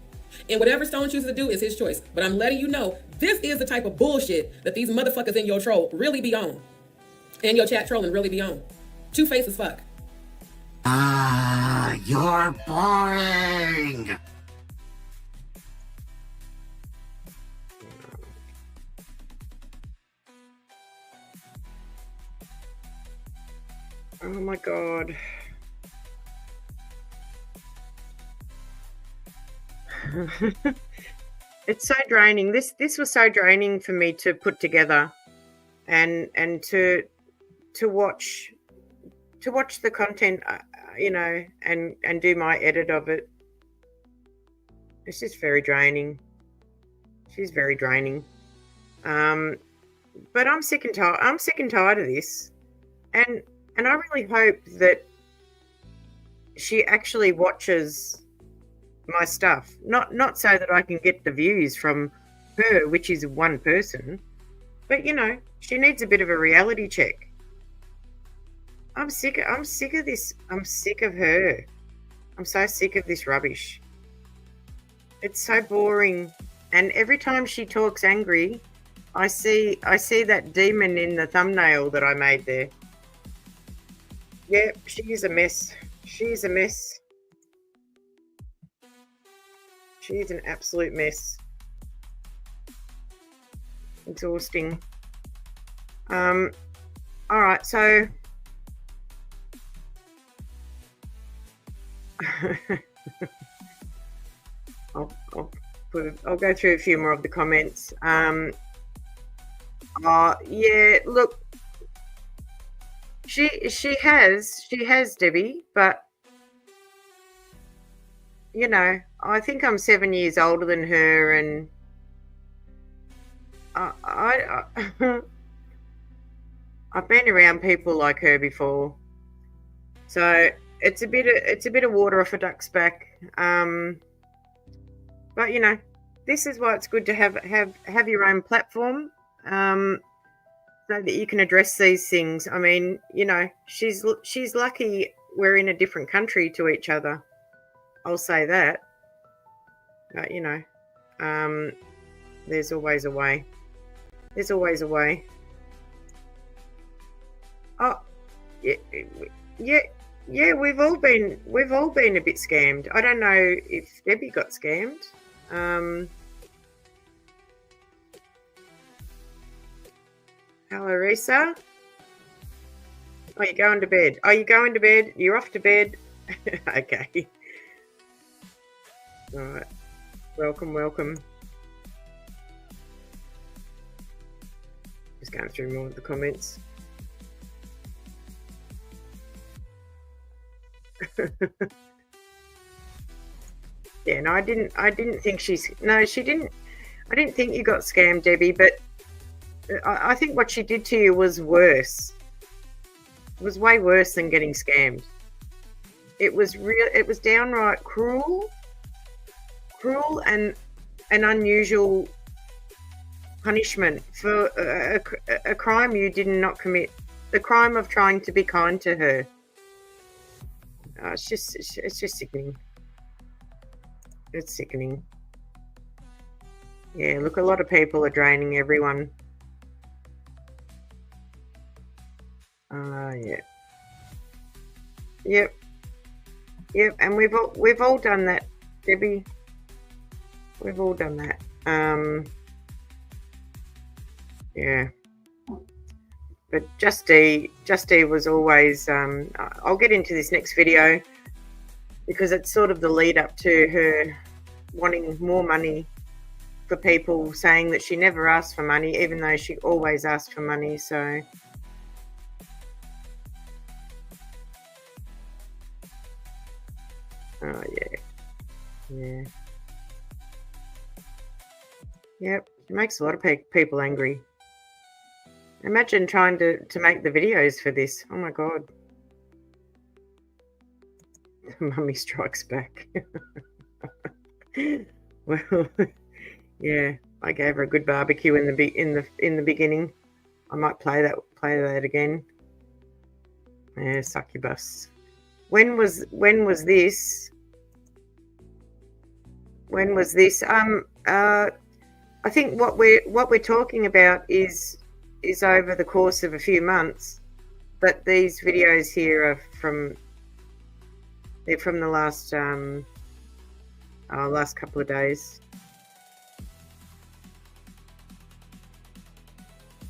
And whatever Stone chooses to do is his choice. But I'm letting you know, this is the type of bullshit that these motherfuckers in your troll really be on. And your chat trolling really be on. Two-faced as fuck. Ah, you're boring. Oh my God. It's so draining. This was so draining for me to put together and to watch the content, you know, and do my edit of it. It's just very draining. She's very draining. But I'm sick and tired of this. And I really hope that she actually watches my stuff. Not so that I can get the views from her, which is one person, but you know, she needs a bit of a reality check. I'm sick of this. I'm sick of her. I'm so sick of this rubbish. It's so boring. And every time she talks angry, I see that demon in the thumbnail that I made there. Yeah, she is a mess. She's a mess. She's an absolute mess. Exhausting. All right, so I'll go through a few more of the comments. Yeah, look. She has Debbie, but you know, I think I'm 7 years older than her, and I've been around people like her before, so it's a bit of water off a duck's back. But you know, this is why it's good to have your own platform. So that you can address these things. I mean, you know, she's lucky we're in a different country to each other. I'll say that. But, you know, there's always a way. There's always a way. Oh, yeah, we've all been a bit scammed. I don't know if Debbie got scammed. Hello, Risa. Oh, you're going to bed. Oh, you're going to bed. You're off to bed. Okay. All right. Welcome. Just going through more of the comments. Yeah, no, I didn't think she didn't. I didn't think you got scammed, Debbie, but I think what she did to you was worse. It was way worse than getting scammed. It was downright cruel and unusual punishment for a crime you did not commit. The crime of trying to be kind to her. It's just sickening. It's sickening. Yeah, look, a lot of people are draining everyone. Yeah. Yep. Yep, and we've all done that, Debbie. We've all done that. Yeah. But Just Dee was always, I'll get into this next video because it's sort of the lead up to her wanting more money for people, saying that she never asked for money, even though she always asked for money. So oh yeah. Yep, it makes a lot of people angry. Imagine trying to make the videos for this. Oh my god. Mummy strikes back. Well, yeah, I gave her a good barbecue in the beginning. I might play that again. Yeah, succubus. When was this? When was this? I think what we're talking about is over the course of a few months, but these videos here are from the last last couple of days.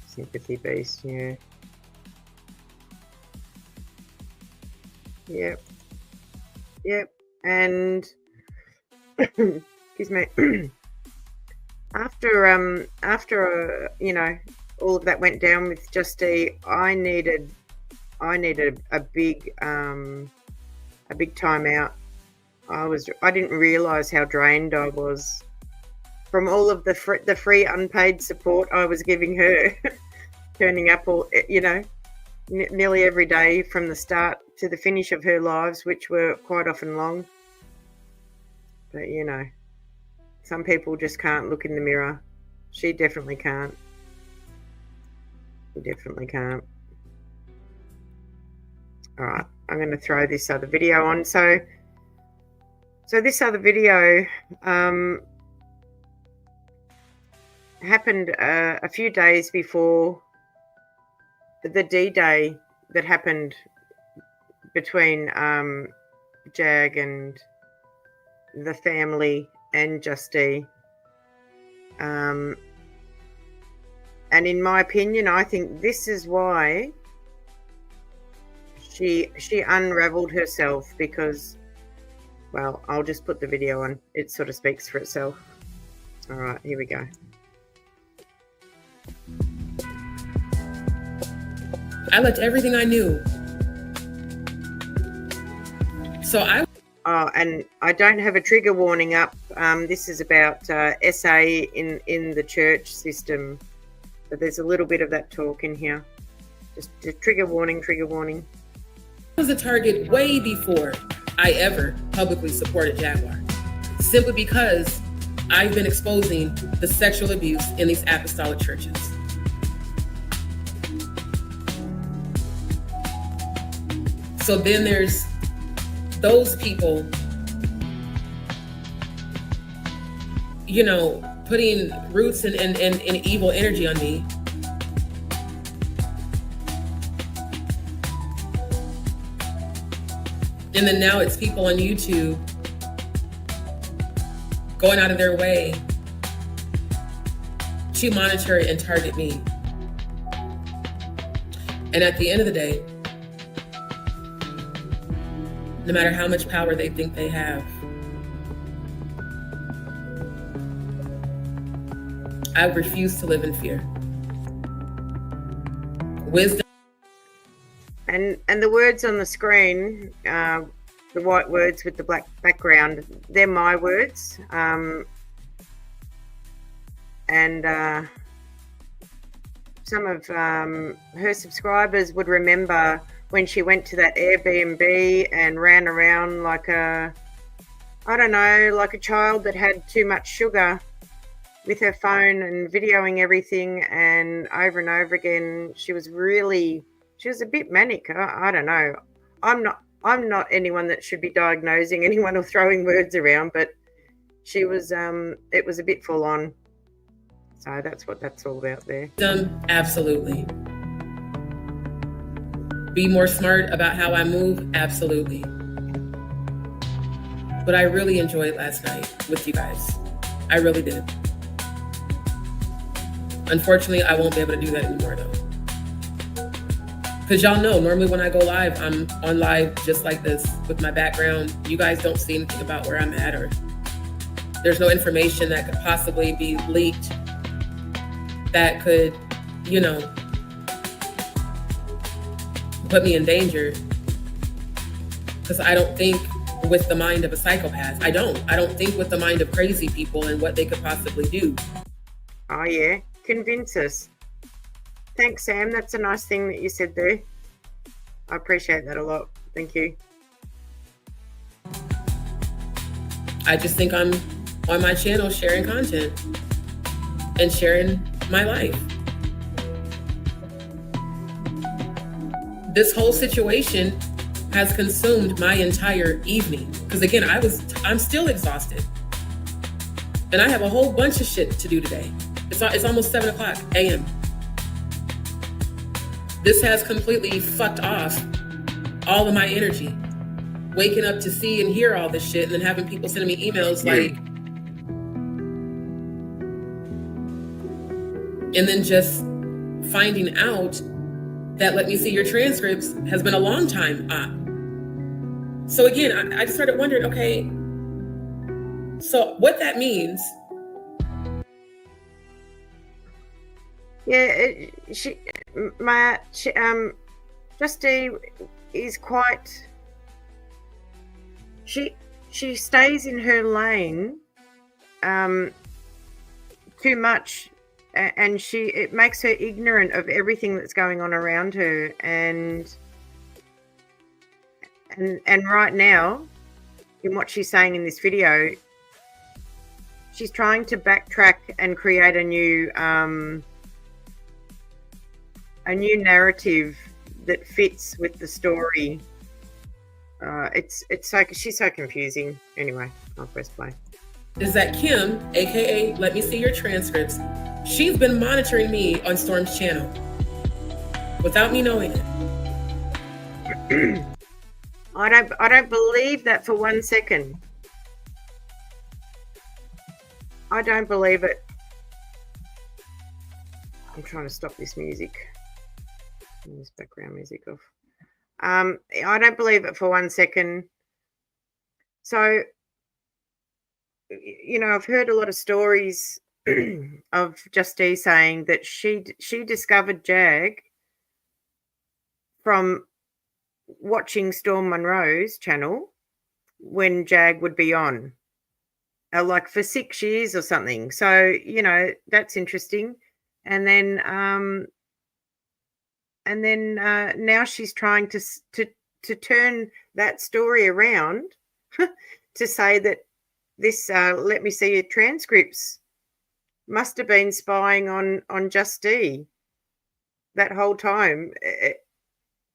Sympathy beast, yeah. Yep. And excuse me. After you know, all of that went down with Just Dee, I needed a big time out. I didn't realize how drained I was from all of the free unpaid support I was giving her, turning up all, you know, nearly every day from the start to the finish of her lives, which were quite often long. But you know, some people just can't look in the mirror. She definitely can't. She definitely can't. All right, I'm going to throw this other video on. So this other video happened a few days before the D-Day that happened between Jag and the family and Just Dee. And in my opinion, I think this is why she unraveled herself, because, well, I'll just put the video on. It sort of speaks for itself. All right, here we go. I left everything I knew. So and I don't have a trigger warning up. This is about SA in the church system. But there's a little bit of that talk in here. Just trigger warning. I was a target way before I ever publicly supported Jaguar, simply because I've been exposing the sexual abuse in these apostolic churches. So then there's those people, you know, putting roots and evil energy on me. And then now it's people on YouTube going out of their way to monitor and target me. And at the end of the day, no matter how much power they think they have, I refuse to live in fear. Wisdom. And the words on the screen, the white words with the black background, they're my words. And some of her subscribers would remember when she went to that Airbnb and ran around like a child that had too much sugar with her phone and videoing everything, and over again. She was a bit manic. I don't know. I'm not anyone that should be diagnosing anyone or throwing words around, but she was it was a bit full on. So that's what that's all about there. Absolutely. Be more smart about how I move, absolutely. But I really enjoyed last night with you guys. I really did. Unfortunately, I won't be able to do that anymore though. Because y'all know, normally when I go live, I'm on live just like this with my background. You guys don't see anything about where I'm at, or there's no information that could possibly be leaked that could, you know, put me in danger. Because I don't think with the mind of a psychopath. I don't think with the mind of crazy people and what they could possibly do. Oh yeah, convince us. Thanks, Sam. That's a nice thing that you said there. I appreciate that a lot. Thank you. I just think I'm on my channel sharing content and sharing my life. This whole situation has consumed my entire evening. Because again, I'm still exhausted. And I have a whole bunch of shit to do today. It's almost 7:00 a.m. This has completely fucked off all of my energy. Waking up to see and hear all this shit and then having people sending me emails like, and then just finding out that let me see your transcripts has been a long time up. So again, I just started wondering, okay, so what that means. Yeah, Just Dee is quite. She stays in her lane, too much, and it makes her ignorant of everything that's going on around her, and right now, in what she's saying in this video, she's trying to backtrack and create a new narrative that fits with the story. She's so confusing. Anyway, I'll press play. Is that Kim, aka Let Me See Your Transcripts, she's been monitoring me on Storm's channel without me knowing it. I don't believe that for 1 second. I don't believe it. I'm trying to stop this music. Turn this background music off. I don't believe it for 1 second. So, you know, I've heard a lot of stories of Just Dee saying that she discovered Jag from watching Storm Monroe's channel when Jag would be on, like for 6 years or something. So, you know, that's interesting. And then now she's trying to turn that story around to say that this Let Me See Your Transcripts must have been spying on Just Dee that whole time.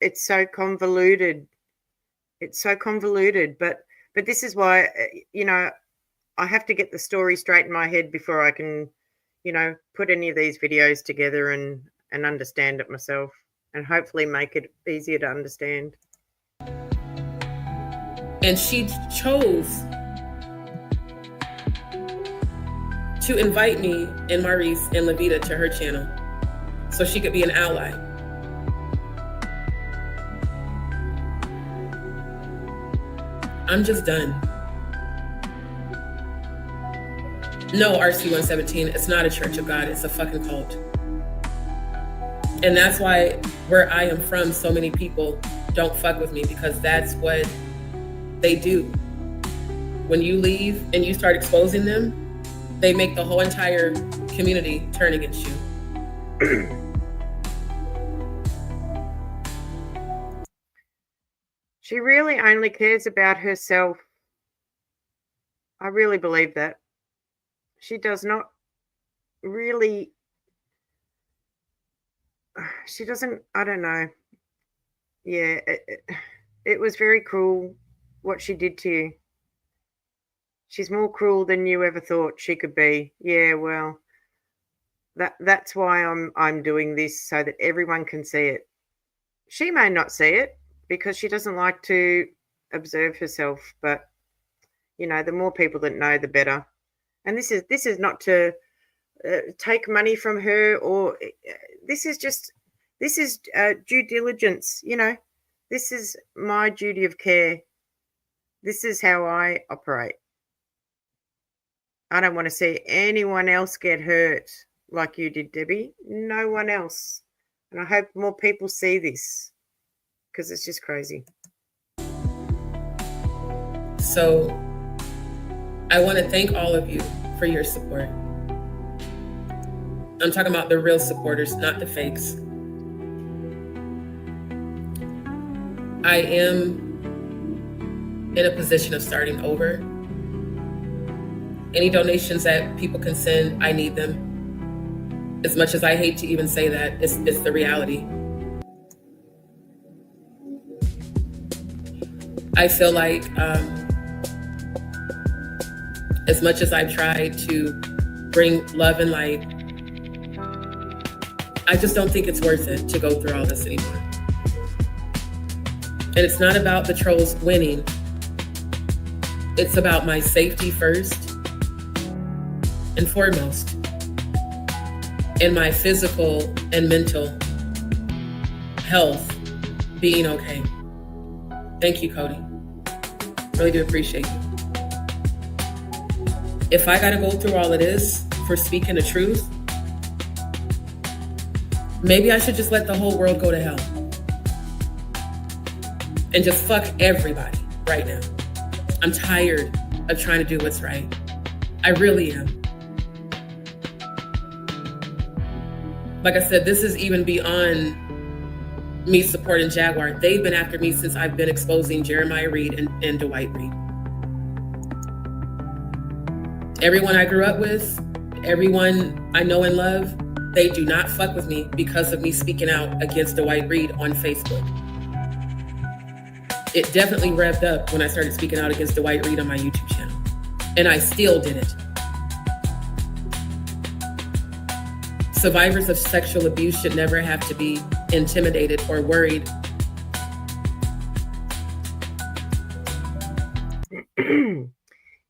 It's so convoluted. It's so convoluted. But this is why, you know, I have to get the story straight in my head before I can, you know, put any of these videos together and understand it myself, and hopefully make it easier to understand. And she chose to invite me and Maurice and Levita to her channel so she could be an ally. I'm just done. No, RC-117, it's not a church of God, it's a fucking cult. And that's why where I am from, so many people don't fuck with me, because that's what they do. When you leave and you start exposing them, they make the whole entire community turn against you. She really only cares about herself. I really believe that. She does not really, she doesn't, I don't know. Yeah, it was very cruel what she did to you. She's more cruel than you ever thought she could be. Yeah, well, that's why I'm doing this, so that everyone can see it. She may not see it because she doesn't like to observe herself, but you know, the more people that know, the better. And this is not to take money from her, or this is due diligence. You know, this is my duty of care. This is how I operate. I don't want to see anyone else get hurt like you did, Debbie. No one else. And I hope more people see this, because it's just crazy. So I want to thank all of you for your support. I'm talking about the real supporters, not the fakes. I am in a position of starting over. Any donations that people can send, I need them. As much as I hate to even say that, it's the reality. I feel like as much as I've tried to bring love and light, I just don't think it's worth it to go through all this anymore. And it's not about the trolls winning. It's about my safety first and foremost, and my physical and mental health being okay. Thank you, Cody. Really do appreciate you. If I gotta go through all of this for speaking the truth, maybe I should just let the whole world go to hell and just fuck everybody right now. I'm tired of trying to do what's right. I really am. Like I said, this is even beyond me supporting Jaguar. They've been after me since I've been exposing Jeremiah Reed and Dwight Reed. Everyone I grew up with, everyone I know and love, they do not fuck with me because of me speaking out against Dwight Reed on Facebook. It definitely revved up when I started speaking out against Dwight Reed on my YouTube channel. And I still did it. Survivors of sexual abuse should never have to be intimidated or worried.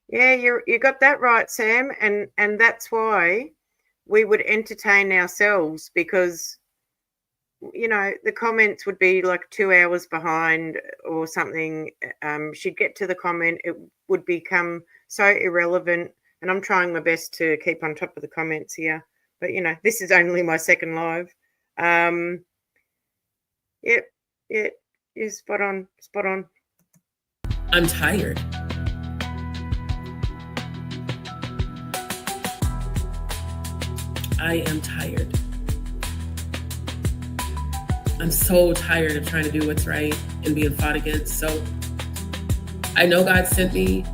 Yeah, you got that right, Sam, and that's why we would entertain ourselves, because you know the comments would be like 2 hours behind or something. She'd get to the comment, it would become so irrelevant, and I'm trying my best to keep on top of the comments here. But, you know, this is only my second live. Yep, you're spot on. I'm tired. I am tired. I'm so tired of trying to do what's right and being fought against. So I know God sent me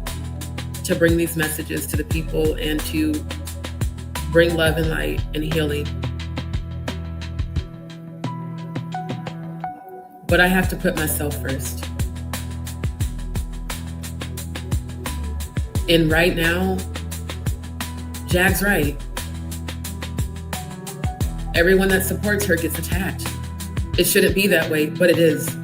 to bring these messages to the people and to bring love and light and healing. But I have to put myself first. And right now, Jag's right. Everyone that supports her gets attacked. It shouldn't be that way, but it is.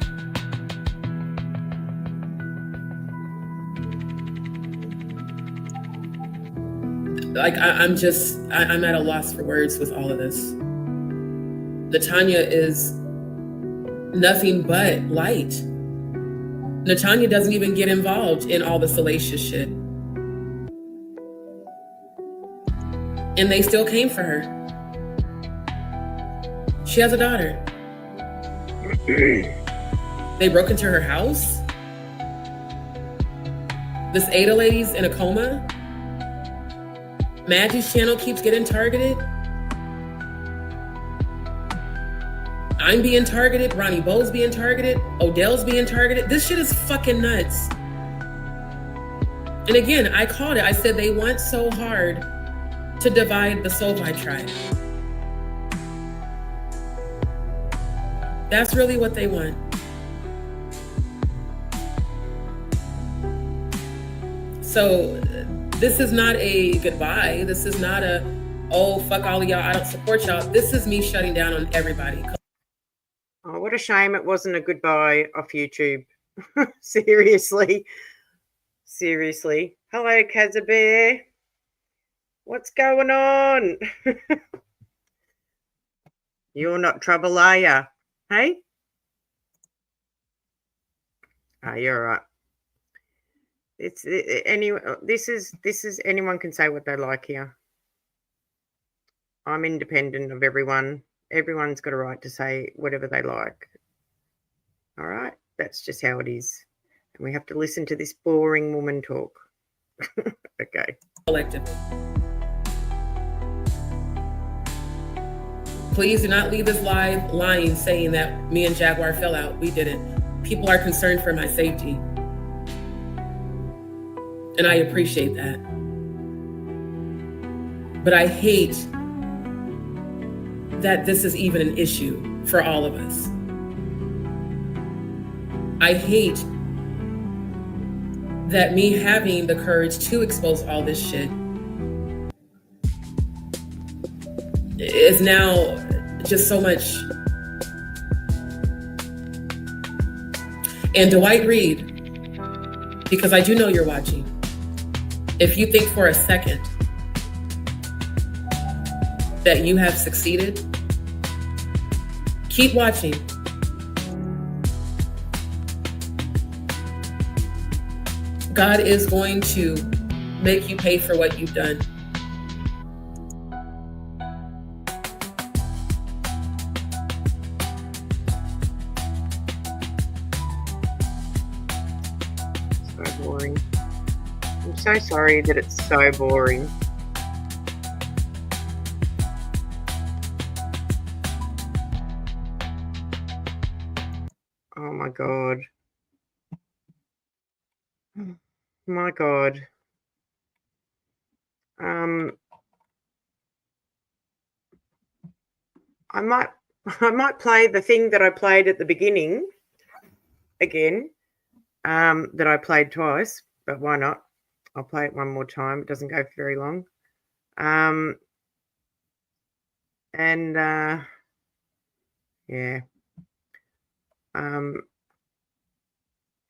Like, I'm at a loss for words with all of this. Natanya is nothing but light. Natanya doesn't even get involved in all the salacious shit. And they still came for her. She has a daughter. They broke into her house. This Ada lady's in a coma. Maggie's channel keeps getting targeted. I'm being targeted. Ronnie Bo's being targeted. Odell's being targeted. This shit is fucking nuts. And again, I called it. I said they want so hard to divide the Sovi tribe. That's really what they want. So this is not a goodbye. This is not a, oh, fuck all of y'all, I don't support y'all. This is me shutting down on everybody. Oh, what a shame it wasn't a goodbye off YouTube. Seriously. Seriously. Hello, Kazabear. What's going on? You're not trouble, are ya? Hey? Oh, you're all right. This is anyone can say what they like here. I'm independent of everyone. Everyone's got a right to say whatever they like. All right? That's just how it is. And we have to listen to this boring woman talk. Okay. Collectively. Please do not leave this live lying, saying that me and Jaguar fell out. We didn't. People are concerned for my safety. And I appreciate that. But I hate that this is even an issue for all of us. I hate that me having the courage to expose all this shit is now just so much. And Dwight Reed, because I do know you're watching, if you think for a second that you have succeeded, keep watching. God is going to make you pay for what you've done. So boring. I'm so sorry that it's so boring. Oh my God. My God. I might play the thing that I played at the beginning again, that I played twice, but why not? I'll play it one more time. It doesn't go for very long. Yeah.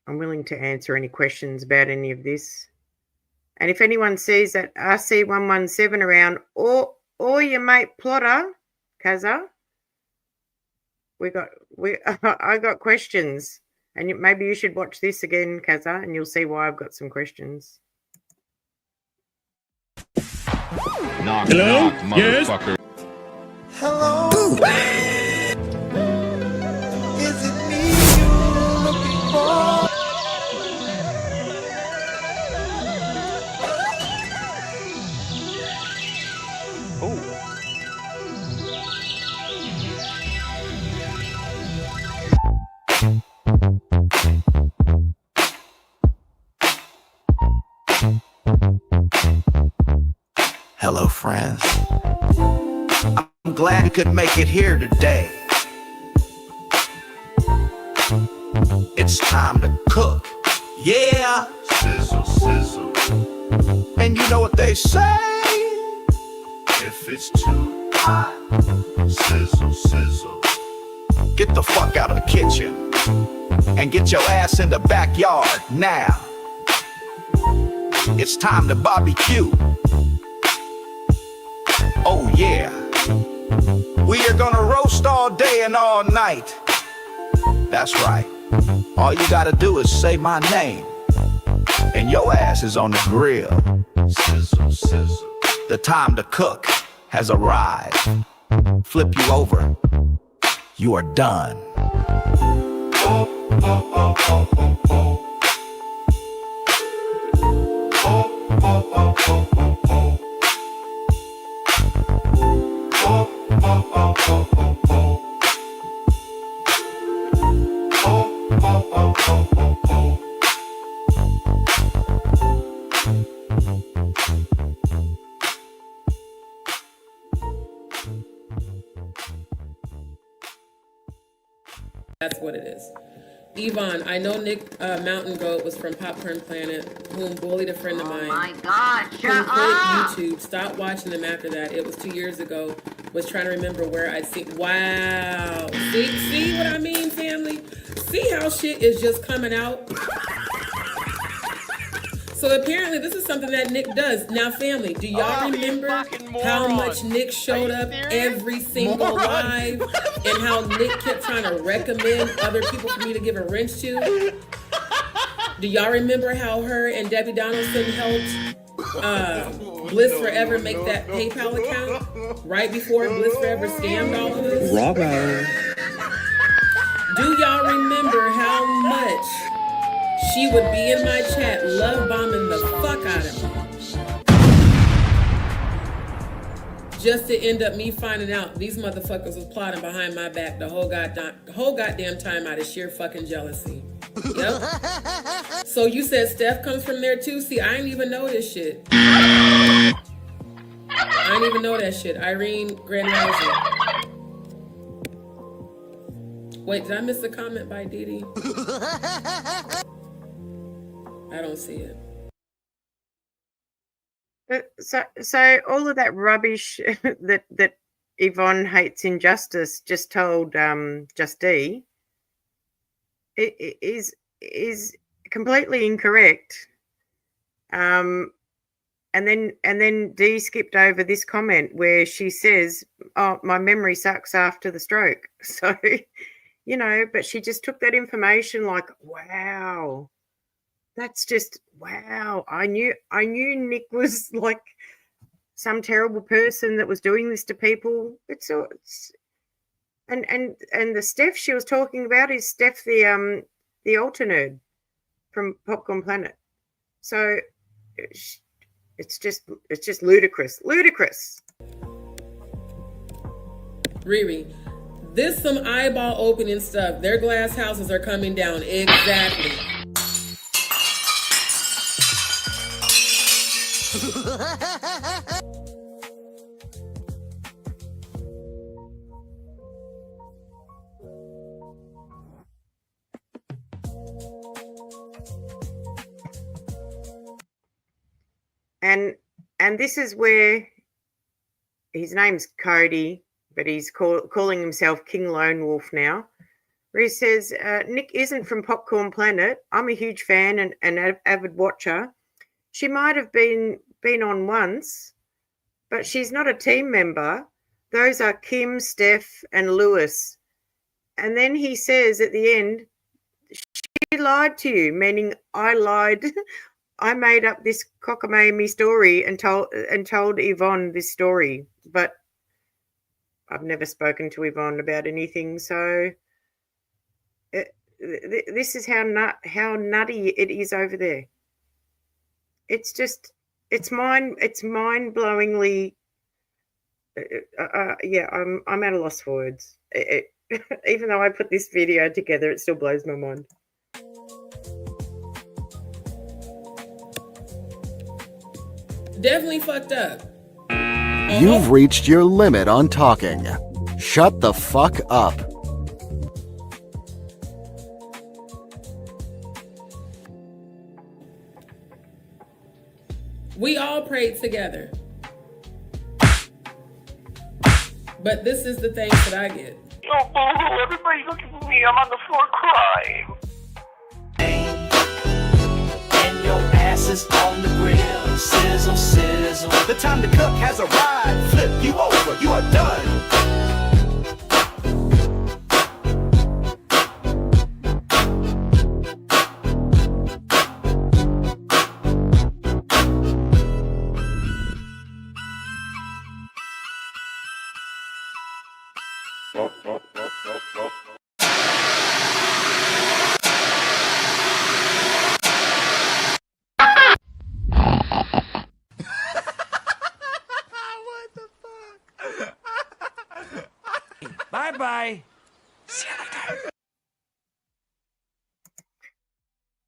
I'm willing to answer any questions about any of this. And if anyone sees that RC117 around, or your mate Plotter, Kaza, I got questions. And maybe you should watch this again, Kaza, and you'll see why I've got some questions. Knock, knock, motherfucker. Hello. Is it me you're looking for? Hello, friends. I'm glad you could make it here today. It's time to cook. Yeah. Sizzle, sizzle. And you know what they say? If it's too hot, sizzle, sizzle. Get the fuck out of the kitchen and get your ass in the backyard now. It's time to barbecue. Oh yeah. We are gonna roast all day and all night. That's right. All you gotta do is say my name, and your ass is on the grill. Sizzle, sizzle. The time to cook has arrived. Flip you over. You are done. Oh, oh, oh, oh, oh, oh. Oh, oh, oh, oh, oh, oh. Oh, oh, oh, oh, oh, oh. Oh, oh, oh, oh, oh, oh. That's what it is. Yvonne, I know Nick Mountain Goat was from Popcorn Planet, whom bullied a friend of mine. Oh my God, Who shut quit up! YouTube, stopped watching them after that. It was 2 years ago. Was trying to remember where I'd seen. Wow. See what I mean, family? See how shit is just coming out? So apparently this is something that Nick does. Now, family, do y'all remember how much Nick showed up every single live and how Nick kept trying to recommend other people for me to give a wrench to? Do y'all remember how her and Debbie Donaldson helped Bliss Forever make that PayPal account right before Bliss Forever scammed all of us? Bravo. Do y'all remember how much she would be in my chat love bombing the fuck out of me? Just to end up me finding out these motherfuckers was plotting behind my back the whole goddamn time out of sheer fucking jealousy. Yep. So you said Steph comes from there too? See, I didn't even know this shit. I didn't even know that shit. Irene Grand Rising. Wait, did I miss a comment by Dee Dee? I don't see it. So all of that rubbish that Yvonne hates injustice just told Just Dee is completely incorrect. And then Dee skipped over this comment where she says, "Oh, my memory sucks after the stroke." So, you know, but she just took that information like, wow. That's just wow. I knew Nick was like some terrible person that was doing this to people. And the Steph she was talking about is Steph the alter nerd from Popcorn Planet. So it's just ludicrous. Riri, this some eyeball opening stuff. Their glass houses are coming down. Exactly. And this is where his name's Cody, but he's calling himself King Lone Wolf now. Where he says, Nick isn't from Popcorn Planet. I'm a huge fan and an avid watcher. She might have been on once, but she's not a team member. Those are Kim, Steph, and Lewis. And then he says at the end, she lied to you, meaning I lied. I made up this cockamamie story and told Yvonne this story, but I've never spoken to Yvonne about anything. So this is how nutty it is over there. It's mind-blowingly. Yeah, I'm at a loss for words. Even though I put this video together, it still blows my mind. Definitely fucked up. You've reached your limit on talking. Shut the fuck up. We all prayed together. But this is the thanks that I get. Oh, boo-hoo, everybody look at me. I'm on the floor crying. And your ass is on the grill. Sizzle, sizzle. The time to cook has arrived. Flip you over. You are done. Bye-bye. See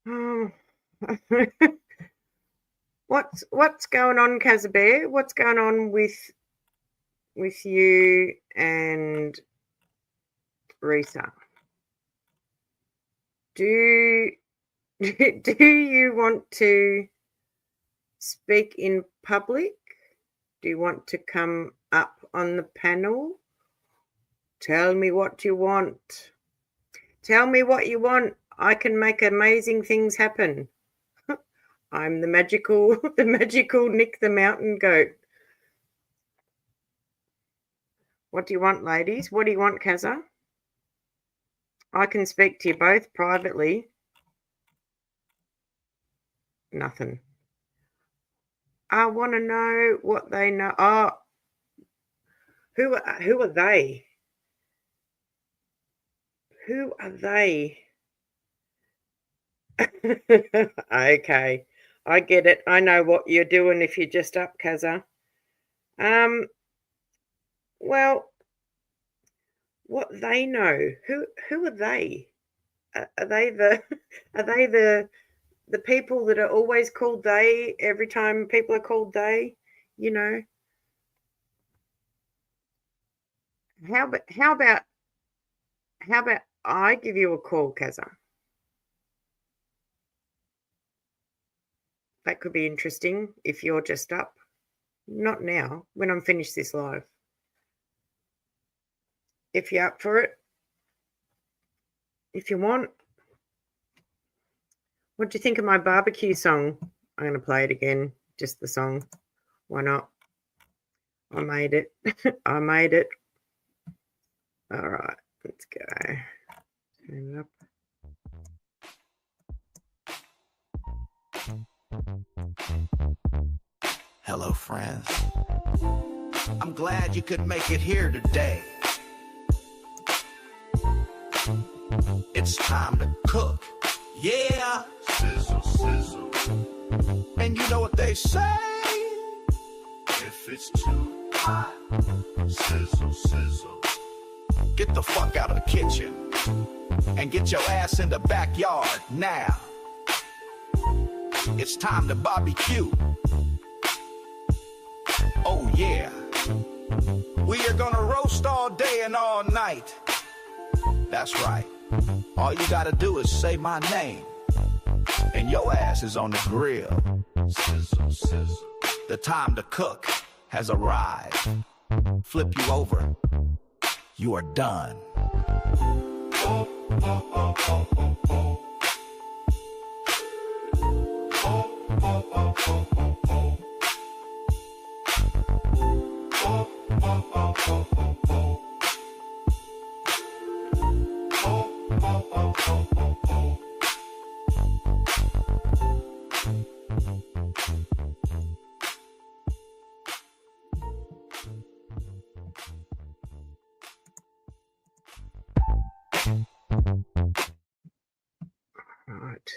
you later. What's going on, Kazabear? What's going on with you and Risa? Do you want to speak in public? Do you want to come up on the panel? Tell me what you want. Tell me what you want. I can make amazing things happen. I'm the magical Nick the Mountain Goat. What do you want, ladies? What do you want, Kazza? I can speak to you both privately. Nothing. I want to know what they know. Oh, who are they? Who are they? Okay, I get it. I know what you're doing if you're just up, Kazza. Well, what they know? Who are they? Are they the people that are always called they every time people are called they? You know. How about I give you a call, Kazza? That could be interesting if you're just up. Not now, when I'm finished this live. If you're up for it, if you want. What do you think of my barbecue song? I'm going to play it again, just the song. Why not? I made it. I made it. All right, let's go. Turn it up. Hello, friends. I'm glad you could make it here today. It's time to cook. Yeah. Sizzle, sizzle. And you know what they say? If it's too hot, sizzle, sizzle. Get the fuck out of the kitchen and get your ass in the backyard now. It's time to barbecue. Oh yeah. We are gonna roast all day and all night. That's right. All you gotta do is say my name, and your ass is on the grill. Sizzle, sizzle. The time to cook has arrived. Flip you over. You are done. Oh, oh, oh, oh, oh, oh. Oh, oh, oh, oh, oh, oh. Oh, oh, oh, oh, oh, oh. Oh, oh, oh, oh, oh, oh. Right.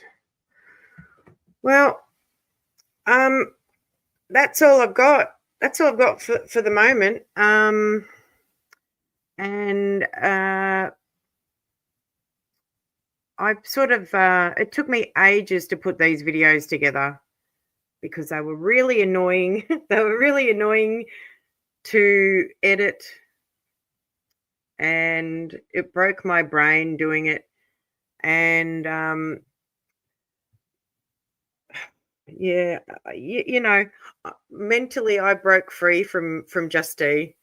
Well, that's all I've got. That's all I've got for the moment. And I sort of it took me ages to put these videos together because they were really annoying. They were really annoying to edit, and it broke my brain doing it. And yeah, you know, mentally I broke free from Just Dee,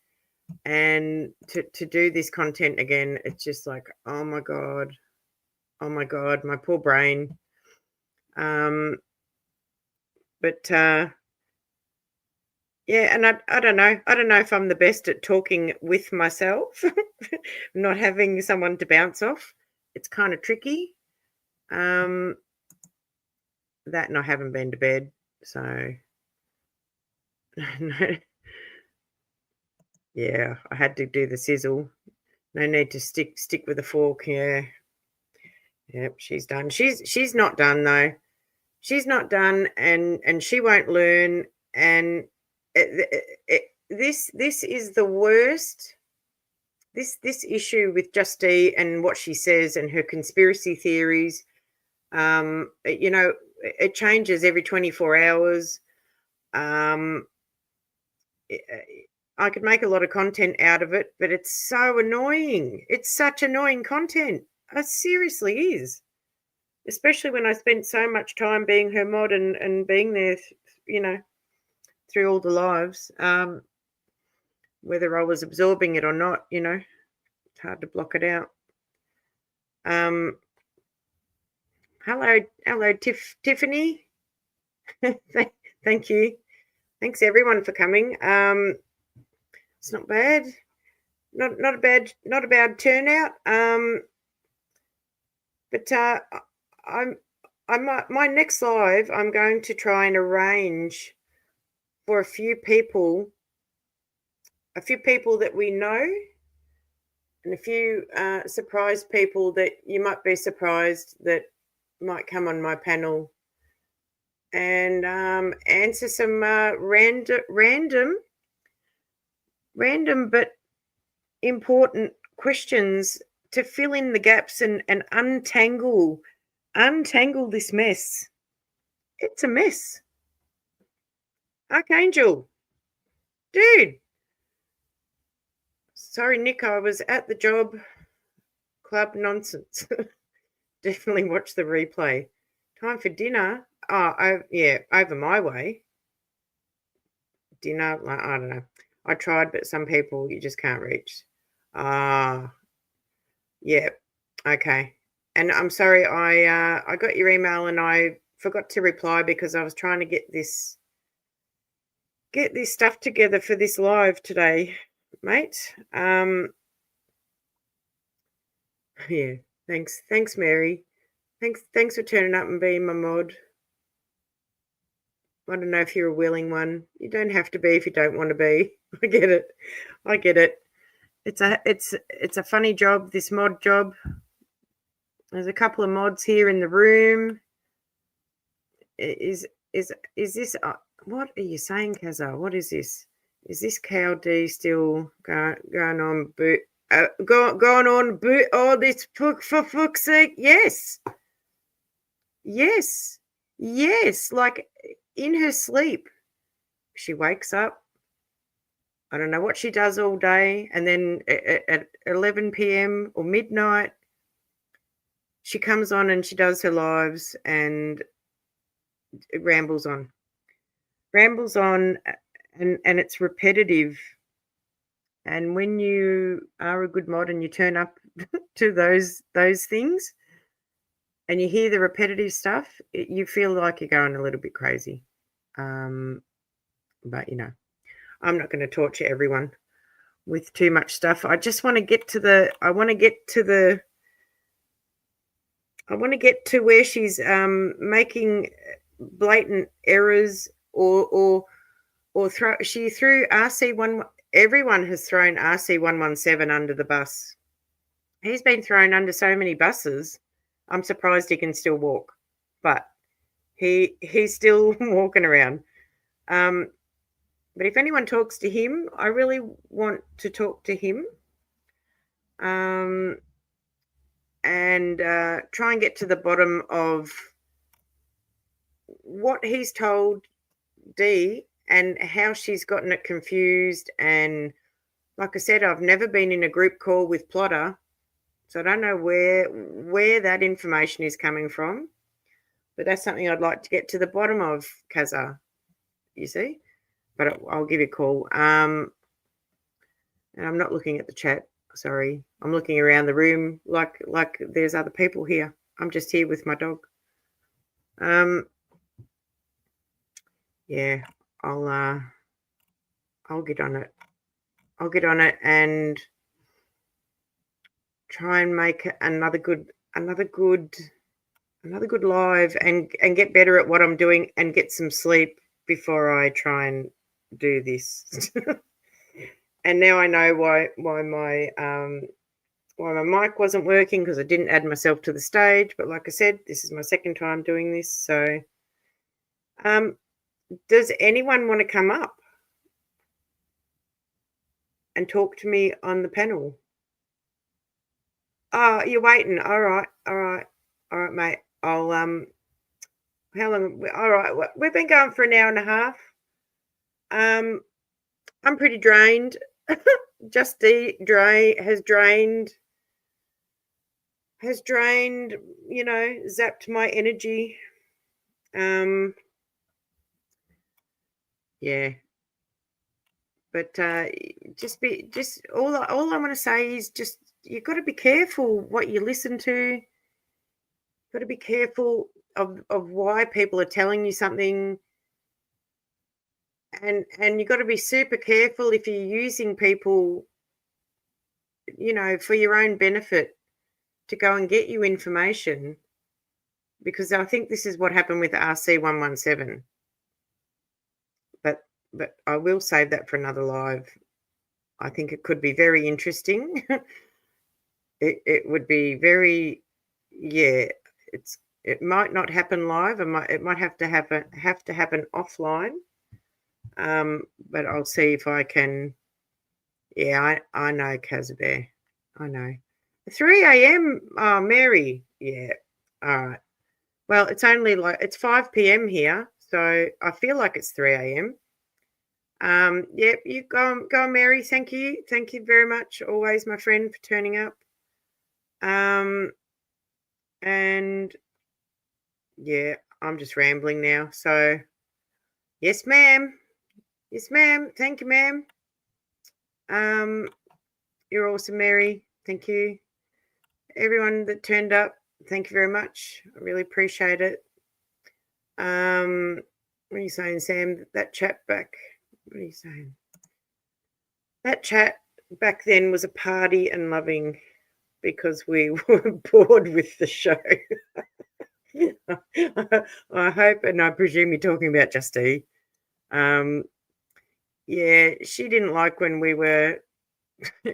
and to do this content again, it's just like, oh my god, my poor brain. But yeah, and I don't know if I'm the best at talking with myself, not having someone to bounce off. It's kind of tricky. That, and I haven't been to bed, so no. Yeah, I had to do the sizzle. No need to stick with a fork. Yeah. Yep, she's done. She's not done though. She's not done, and she won't learn. And this is the worst. This issue with Just Dee and what she says and her conspiracy theories. You know, it changes every 24 hours. I could make a lot of content out of it, but it's so annoying. It's such annoying content. It seriously is. especially when I spent so much time being her mod and being there, you know, through all the lives. Whether I was absorbing it or not, you know, it's hard to block it out. Hello, Tiffany. Thank you. Thanks everyone for coming. It's not bad. Not a bad turnout. But my next live, I'm going to try and arrange for a few people that we know, and a few surprise people that you might be surprised that might come on my panel and answer some random but important questions to fill in the gaps and untangle this mess. It's a mess. Archangel, dude. Sorry, Nick, I was at the job. Club nonsense. Definitely watch the replay. Time for dinner. Oh, yeah, over my way. Dinner, like, I don't know. I tried, but some people you just can't reach. Yeah, okay. And I'm sorry, I got your email and I forgot to reply because I was trying to get this stuff together for this live today, mate. Yeah, thanks, Mary. Thanks for turning up and being my mod. I don't know if you're a willing one. You don't have to be if you don't want to be. I get it. It's a funny job, this mod job. There's a couple of mods here in the room. Is this what are you saying, Kazza? What is this? Is this Cow D still going on boot? Going on boot? Oh, this for fuck's sake! Yes. Like in her sleep, she wakes up. I don't know what she does all day, and then at 11 p.m. or midnight, she comes on and she does her lives and it rambles on, and it's repetitive. And when you are a good mod and you turn up to those things and you hear the repetitive stuff, you feel like you're going a little bit crazy. But you know, I'm not going to torture everyone with too much stuff. I just want to get to where she's making blatant errors or she threw RC1. Everyone has thrown RC117 under the bus. He's been thrown under so many buses. I'm surprised he can still walk, but he's still walking around. But if anyone talks to him, I really want to talk to him. And try and get to the bottom of what he's told Dee and how she's gotten it confused. And like I said, I've never been in a group call with Plotter, so I don't know where that information is coming from. But that's something I'd like to get to the bottom of, Kazza, you see. But I'll give you a call. And I'm not looking at the chat. Sorry, I'm looking around the room like there's other people here. I'm just here with my dog. Yeah, I'll get on it. I'll get on it and try and make another good live and get better at what I'm doing and get some sleep before I try and do this. And now I know why my mic wasn't working, because I didn't add myself to the stage. But like I said, this is my second time doing this. So does anyone want to come up and talk to me on the panel? Oh, you're waiting. All right, mate. I'll how long? All right, we've been going for an hour and a half. I'm pretty drained. Just Dee has drained has drained, zapped my energy. Yeah. But all I want to say is just you've got to be careful what you listen to. You've got to be careful of why people are telling you something. And you've got to be super careful if you're using people, for your own benefit to go and get you information, because I think this is what happened with RC117. But I will save that for another live. I think it could be very interesting. It would be very, yeah. It might not happen live. It might have to happen offline. But I'll see if I can. Yeah, I know, Kazabear. I know. 3 a.m. Oh, Mary. Yeah. All right. Well, it's only it's 5 p.m. here, so I feel like it's 3 a.m. Yep, you go on, Mary. Thank you very much. Always, my friend, for turning up. And yeah, I'm just rambling now. So, yes, ma'am. Yes, ma'am. Thank you, ma'am. You're awesome, Mary. Thank you. Everyone that turned up, thank you very much. I really appreciate it. What are you saying, Sam? That chat back. What are you saying? That chat back then was a party and loving because we were bored with the show. I hope, and I presume you're talking about Just Dee. Yeah, she didn't like when we were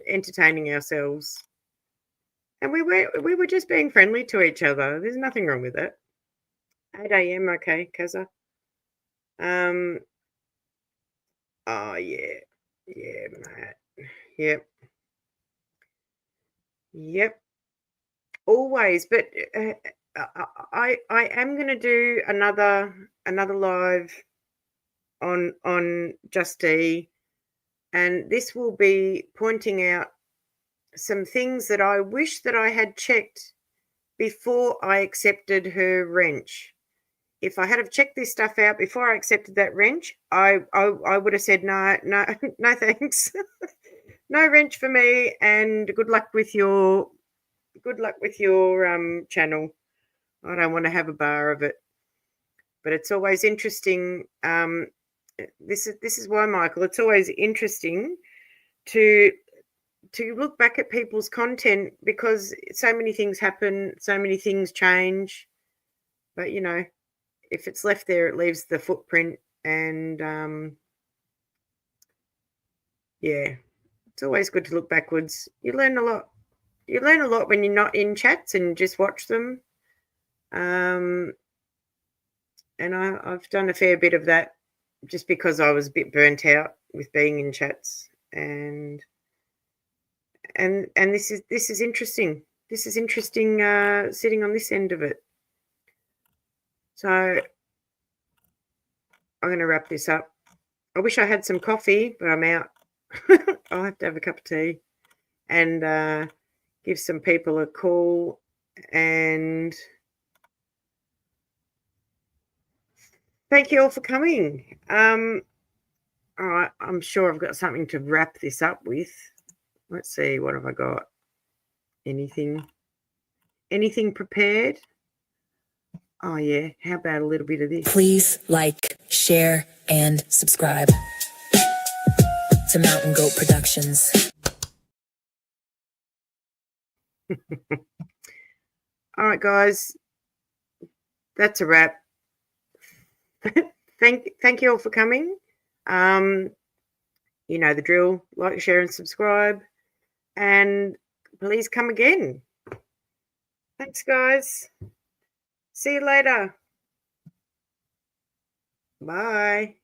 entertaining ourselves. And we were just being friendly to each other. There's nothing wrong with it. 8 a.m. Okay, Kaza. Oh yeah, Matt. Yep. Always, but I am going to do another live on Just Dee, and this will be pointing out some things that I wish that I had checked before I accepted her wrench. If I had have checked this stuff out before I accepted that wrench, I would have said no, thanks. No wrench for me, and good luck with your channel. I don't want to have a bar of it. But it's always interesting. This is why, Michael, it's always interesting to look back at people's content, because so many things happen, so many things change. But if it's left there, it leaves the footprint. And yeah, it's always good to look backwards. You learn a lot. You learn a lot when you're not in chats and just watch them. And I've done a fair bit of that just because I was a bit burnt out with being in chats. And this is interesting. This is interesting sitting on this end of it. So I'm going to wrap this up. I wish I had some coffee, but I'm out. I'll have to have a cup of tea and give some people a call. And thank you all for coming. All right, I'm sure I've got something to wrap this up with. Let's see, what have I got? Anything prepared? Oh, yeah. How about a little bit of this? Please like, share, and subscribe to Mountain Goat Productions. All right, guys. That's a wrap. Thank you all for coming. You know the drill. Like, share, and subscribe. And please come again. Thanks, guys. See you later. Bye.